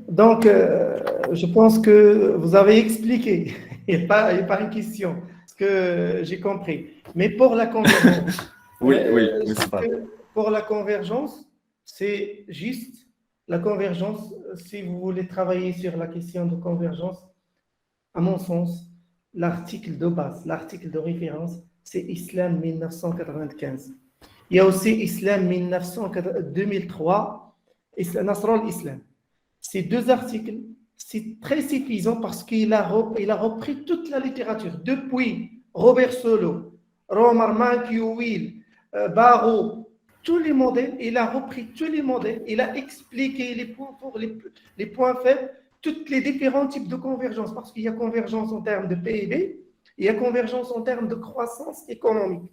Donc, je pense que vous avez expliqué. Il n'y a pas une question. Ce que j'ai compris. Mais pour la convergence,
Oui,
c'est
c'est pas.
pour la convergence, c'est juste la convergence. Si vous voulez travailler sur la question de convergence, à mon sens, l'article de base, l'article de référence, c'est Islam 1995. Il y a aussi Islam 2003, Nasr al-Islam. Ces deux articles, c'est très suffisant parce qu'il a repris toute la littérature, depuis Robert Solow, Romer McEwill, Barrow, tous les modèles, il a repris tous les modèles, il a expliqué les points forts, les points faibles, tous les différents types de convergence, parce qu'il y a convergence en termes de PIB, il y a convergence en termes de croissance économique.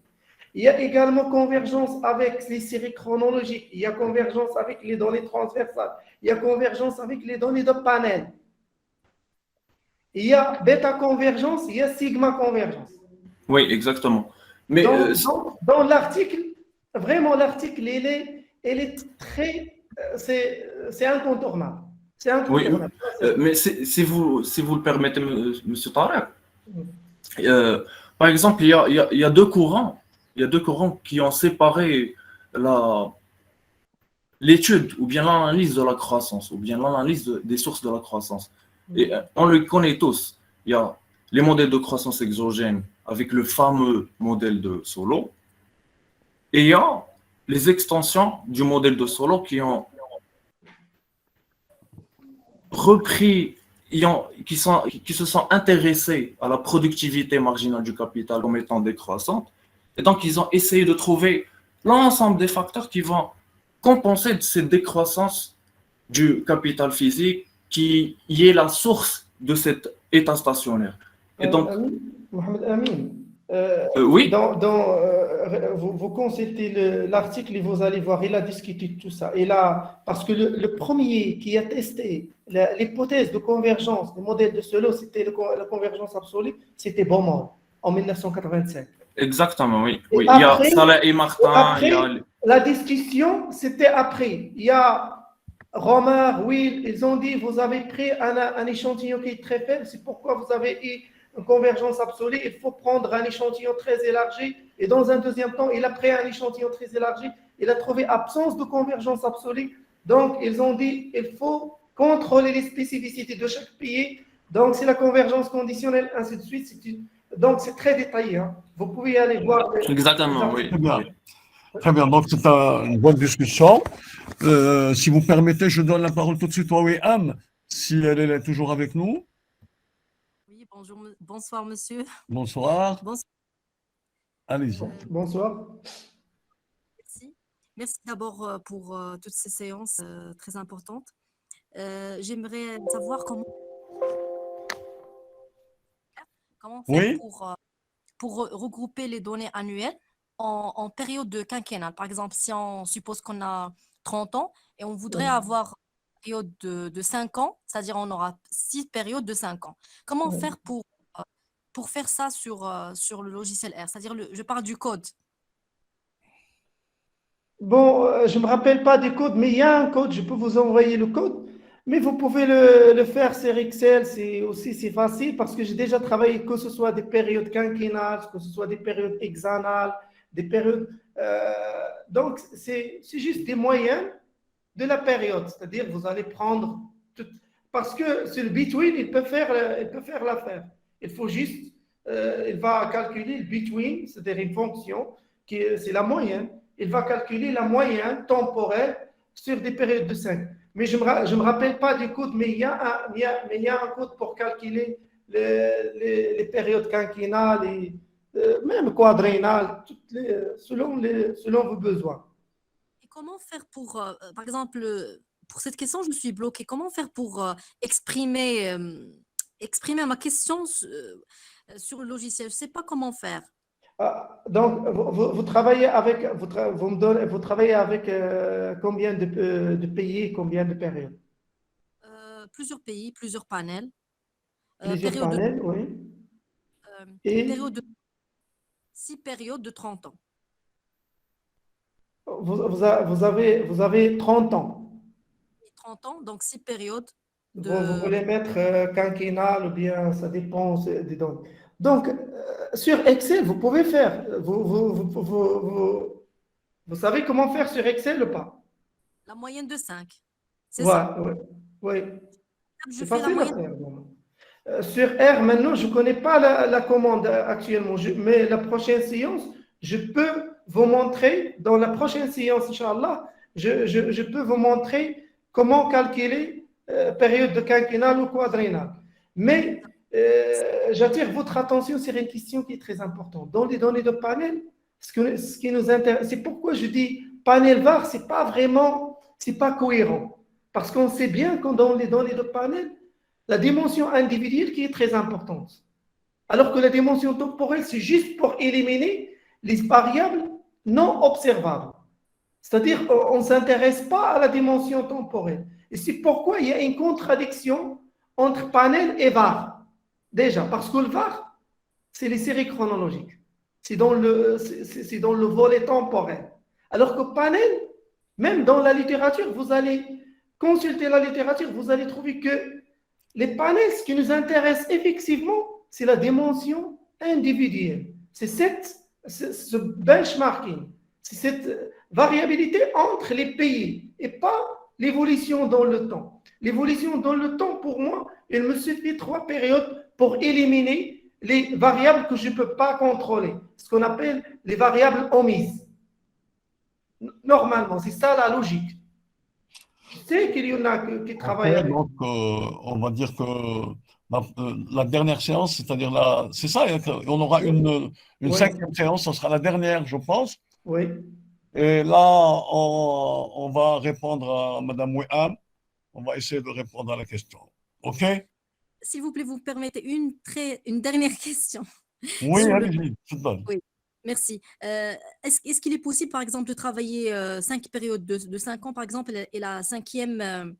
Il y a également convergence avec les séries chronologiques, il y a convergence avec les données transversales, il y a convergence avec les données de panel. Il y a bêta convergence, il y a sigma convergence.
Oui, exactement. Mais
Dans l'article, vraiment l'article, il est très, c'est incontournable. C'est
oui,
incontournable.
mais si vous le permettez, Monsieur Tarek, par exemple, il y a deux courants. Il y a deux courants qui ont séparé l'étude ou bien l'analyse de la croissance ou bien l'analyse des sources de la croissance. Et on le connaît tous. Il y a les modèles de croissance exogène avec le fameux modèle de Solow. Et il y a les extensions du modèle de Solow qui ont repris, qui se sont intéressés à la productivité marginale du capital comme étant décroissante. Et donc, ils ont essayé de trouver l'ensemble des facteurs qui vont compenser cette décroissance du capital physique qui y est la source de cet état stationnaire. Et donc,
Mohamed Amin,
oui,
vous consultez l'article et vous allez voir, il a discuté de tout ça. Parce que le premier qui a testé l'hypothèse de convergence, le modèle de Solow, c'était la convergence absolue, c'était Baumol en 1985.
exactement, oui.
Et
Oui. Il y a
après-
Salah et Martin,
Après,
il y a...
la discussion, c'était après. Il y a Romer, Will, ils ont dit, vous avez pris un échantillon qui est très faible, c'est pourquoi vous avez eu une convergence absolue, il faut prendre un échantillon très élargi. Et dans un deuxième temps, il a pris un échantillon très élargi, il a trouvé absence de convergence absolue. Donc, ils ont dit, il faut contrôler les spécificités de chaque pays. Donc, c'est la convergence conditionnelle, ainsi de suite. Donc, c'est très détaillé. Hein. Vous pouvez aller voir.
Exactement, oui.
Très bien.
Oui.
Très bien, donc c'est une bonne discussion. Si vous permettez, je donne la parole tout de suite à Weham, si elle est toujours avec nous.
Oui, bonsoir monsieur.
Bonsoir.
Bonsoir.
Allez-y.
Bonsoir.
Merci. Merci d'abord pour toutes ces séances très importantes. J'aimerais savoir comment faire
Oui.
pour regrouper les données annuelles en période de quinquennale. Par exemple, si on suppose qu'on a 30 ans et on voudrait avoir une période de 5 ans, c'est-à-dire on aura 6 périodes de 5 ans. Comment faire pour faire ça sur le logiciel R? C'est-à-dire, je parle du code.
Bon, je ne me rappelle pas des codes, mais il y a un code, je peux vous envoyer le code, mais vous pouvez le faire sur Excel, c'est facile parce que j'ai déjà travaillé, que ce soit des périodes quinquennales, que ce soit des périodes hexanales, des périodes. Donc, c'est juste des moyens de la période, c'est-à-dire vous allez prendre. Parce que sur le between, il peut faire l'affaire. Il faut juste, il va calculer le between, c'est-à-dire une fonction, c'est la moyenne. Il va calculer la moyenne temporelle sur des périodes de 5. Mais je me rappelle pas du code, mais il y a un code pour calculer les périodes quinquennales et même quadriennales, selon vos besoins.
Et comment faire pour, par exemple, pour cette question, je suis bloquée. Comment faire pour exprimer ma question sur le logiciel? Je ne sais pas comment faire.
Donc, vous travaillez avec, vous travaillez avec combien de pays, combien de périodes?
Plusieurs pays, plusieurs panels.
Plusieurs
Période de,
panels, oui. Et
période de 6 périodes de 30 ans.
vous avez 30 ans.
30 ans, donc 6 périodes
Vous
de...
voulez mettre quinquennal ou bien ça dépend des données. Donc, sur Excel, vous pouvez faire. Vous savez comment faire sur Excel ou pas?
La moyenne de 5. C'est
Ouais,
ça.
ouais, ouais.
Je
C'est
fais la
facile à
moyenne.
faire. Bon. Sur R, maintenant, je ne connais pas la commande actuellement, mais la prochaine séance, je peux vous montrer, dans la prochaine séance, Inch'Allah, je peux vous montrer comment calculer période de quinquennale ou quadriennale. Mais j'attire votre attention sur une question qui est très importante. Dans les données de panel, ce qui nous intéresse, c'est pourquoi je dis panel VAR, c'est pas vraiment, c'est pas cohérent. Parce qu'on sait bien que dans les données de panel, la dimension individuelle qui est très importante. Alors que la dimension temporelle, c'est juste pour éliminer les variables non observables. C'est-à-dire qu'on ne s'intéresse pas à la dimension temporelle. Et c'est pourquoi il y a une contradiction entre panel et VAR. Déjà, parce que le VAR, c'est les séries chronologiques. C'est dans le volet temporel. Alors que panel, même dans la littérature, vous allez consulter la littérature, vous allez trouver que les panels, ce qui nous intéresse effectivement, c'est la dimension individuelle. C'est ce benchmarking, c'est cette variabilité entre les pays et pas l'évolution dans le temps. L'évolution dans le temps, pour moi, il me suffit 3 périodes pour éliminer les variables que je ne peux pas contrôler, ce qu'on appelle les variables omises. Normalement, c'est ça la logique. Je sais qu'il y en a qui travaillent
Ok,
avec.
donc on va dire que la dernière séance, c'est-à-dire c'est ça, hein, on aura une
Oui,
cinquième séance, ce sera la dernière, je pense.
oui.
Et là, on va répondre à Madame Weham. On va essayer de répondre à la question. OK?
S'il vous plaît, vous permettez une dernière question
Oui,
sur le...
allez-y, je te donne.
Oui, merci. Est-ce qu'il est possible, par exemple, de travailler 5 périodes de 5 ans, par exemple, et la cinquième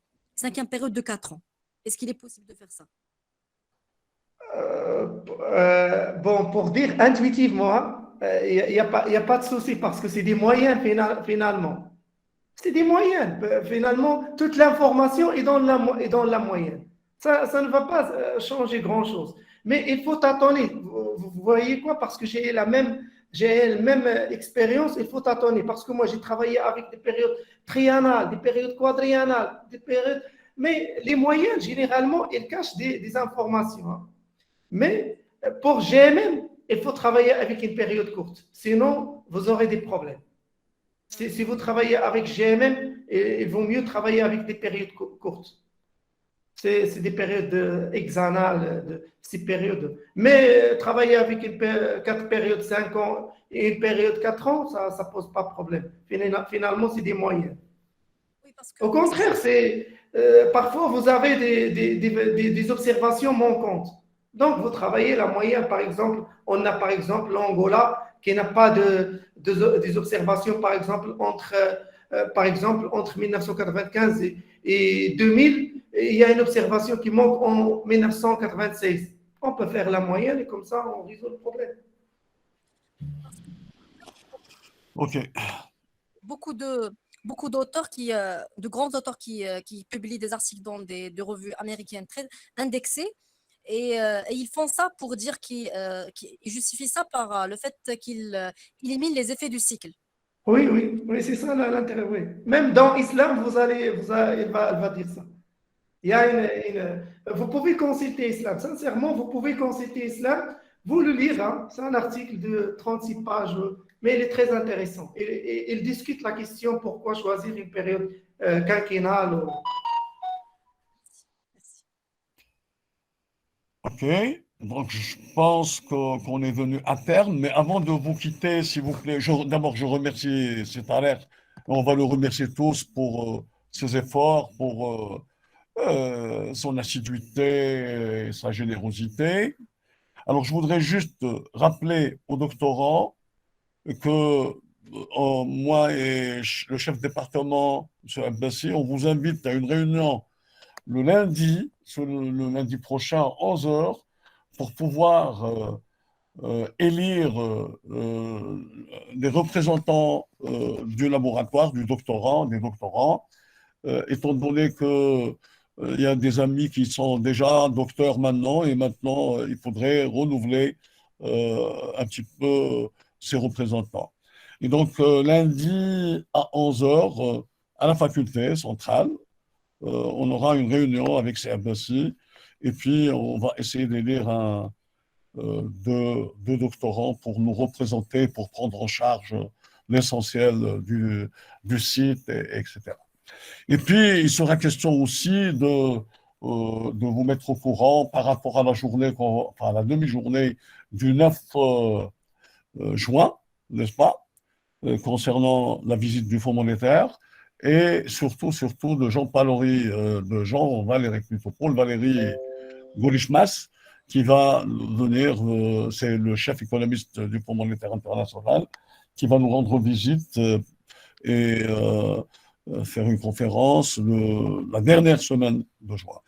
période de 4 ans? Est-ce qu'il est possible de faire ça?
Bon, pour dire intuitivement, il n'y a pas de souci parce que c'est des moyens finalement. C'est des moyennes. Finalement, toute l'information est dans la moyenne. Ça ne va pas changer grand-chose. Mais il faut tâtonner. Vous voyez quoi? Parce que j'ai la même expérience, il faut tâtonner. Parce que moi, j'ai travaillé avec des périodes triennales, des périodes quadriennales, des périodes... Mais les moyennes, généralement, elles cachent des informations. Hein. Mais pour GMM, il faut travailler avec une période courte. Sinon, vous aurez des problèmes. Si vous travaillez avec GMM, il vaut mieux travailler avec des périodes courtes. C'est des périodes hexagonales, de 6 périodes. Mais travailler avec 4 périodes 5 ans et une période 4 ans, ça ne pose pas de problème. Finalement, c'est des moyens.
Oui, parce que
Au contraire, parfois vous avez des observations manquantes. Donc, vous travaillez la moyenne, par exemple, on a par exemple l'Angola qui n'a pas des observations, par exemple, entre 1995 et 2000, il y a une observation qui manque en 1996. On peut faire la moyenne et comme ça, on résout le problème.
OK.
beaucoup d'auteurs de grands auteurs qui publient des articles dans des revues américaines très indexées et ils font ça pour dire qu'ils justifient ça par le fait qu'ils éliminent les effets du cycle.
Oui, c'est ça l'intérêt. Oui. Même dans l'islam, elle va dire ça. Il y a vous pouvez consulter Islam. Sincèrement, vous pouvez consulter Islam. Vous le lire. Hein. C'est un article de 36 pages, mais il est très intéressant. Il discute la question pourquoi choisir une période quinquennale.
OK. Donc, je pense qu'on est venu à terme. Mais avant de vous quitter, s'il vous plaît, d'abord, je remercie cet alerte. On va le remercier tous pour ses efforts, pour son assiduité et sa générosité. Alors, je voudrais juste rappeler aux doctorants que moi et le chef de département, M. Abbassi, on vous invite à une réunion le lundi, le lundi prochain à 11 heures, pour pouvoir élire des représentants du laboratoire, du doctorant, des doctorants, étant donné que il y a des amis qui sont déjà docteurs maintenant, et maintenant il faudrait renouveler un petit peu ces représentants. Et donc lundi à 11 heures, à la faculté centrale, on aura une réunion avec ces Abbassi, et puis on va essayer d'élire deux doctorants pour nous représenter, pour prendre en charge l'essentiel du site, etc. Et puis, il sera question aussi de vous mettre au courant par rapport à la journée, enfin, à la demi-journée du 9 juin, n'est-ce pas, concernant la visite du Fonds monétaire, et surtout de Jean Valéry, plutôt, Paul Valéry Golishmas, qui va venir, c'est le chef économiste du Fonds monétaire international, qui va nous rendre visite et faire une conférence la dernière semaine de juin.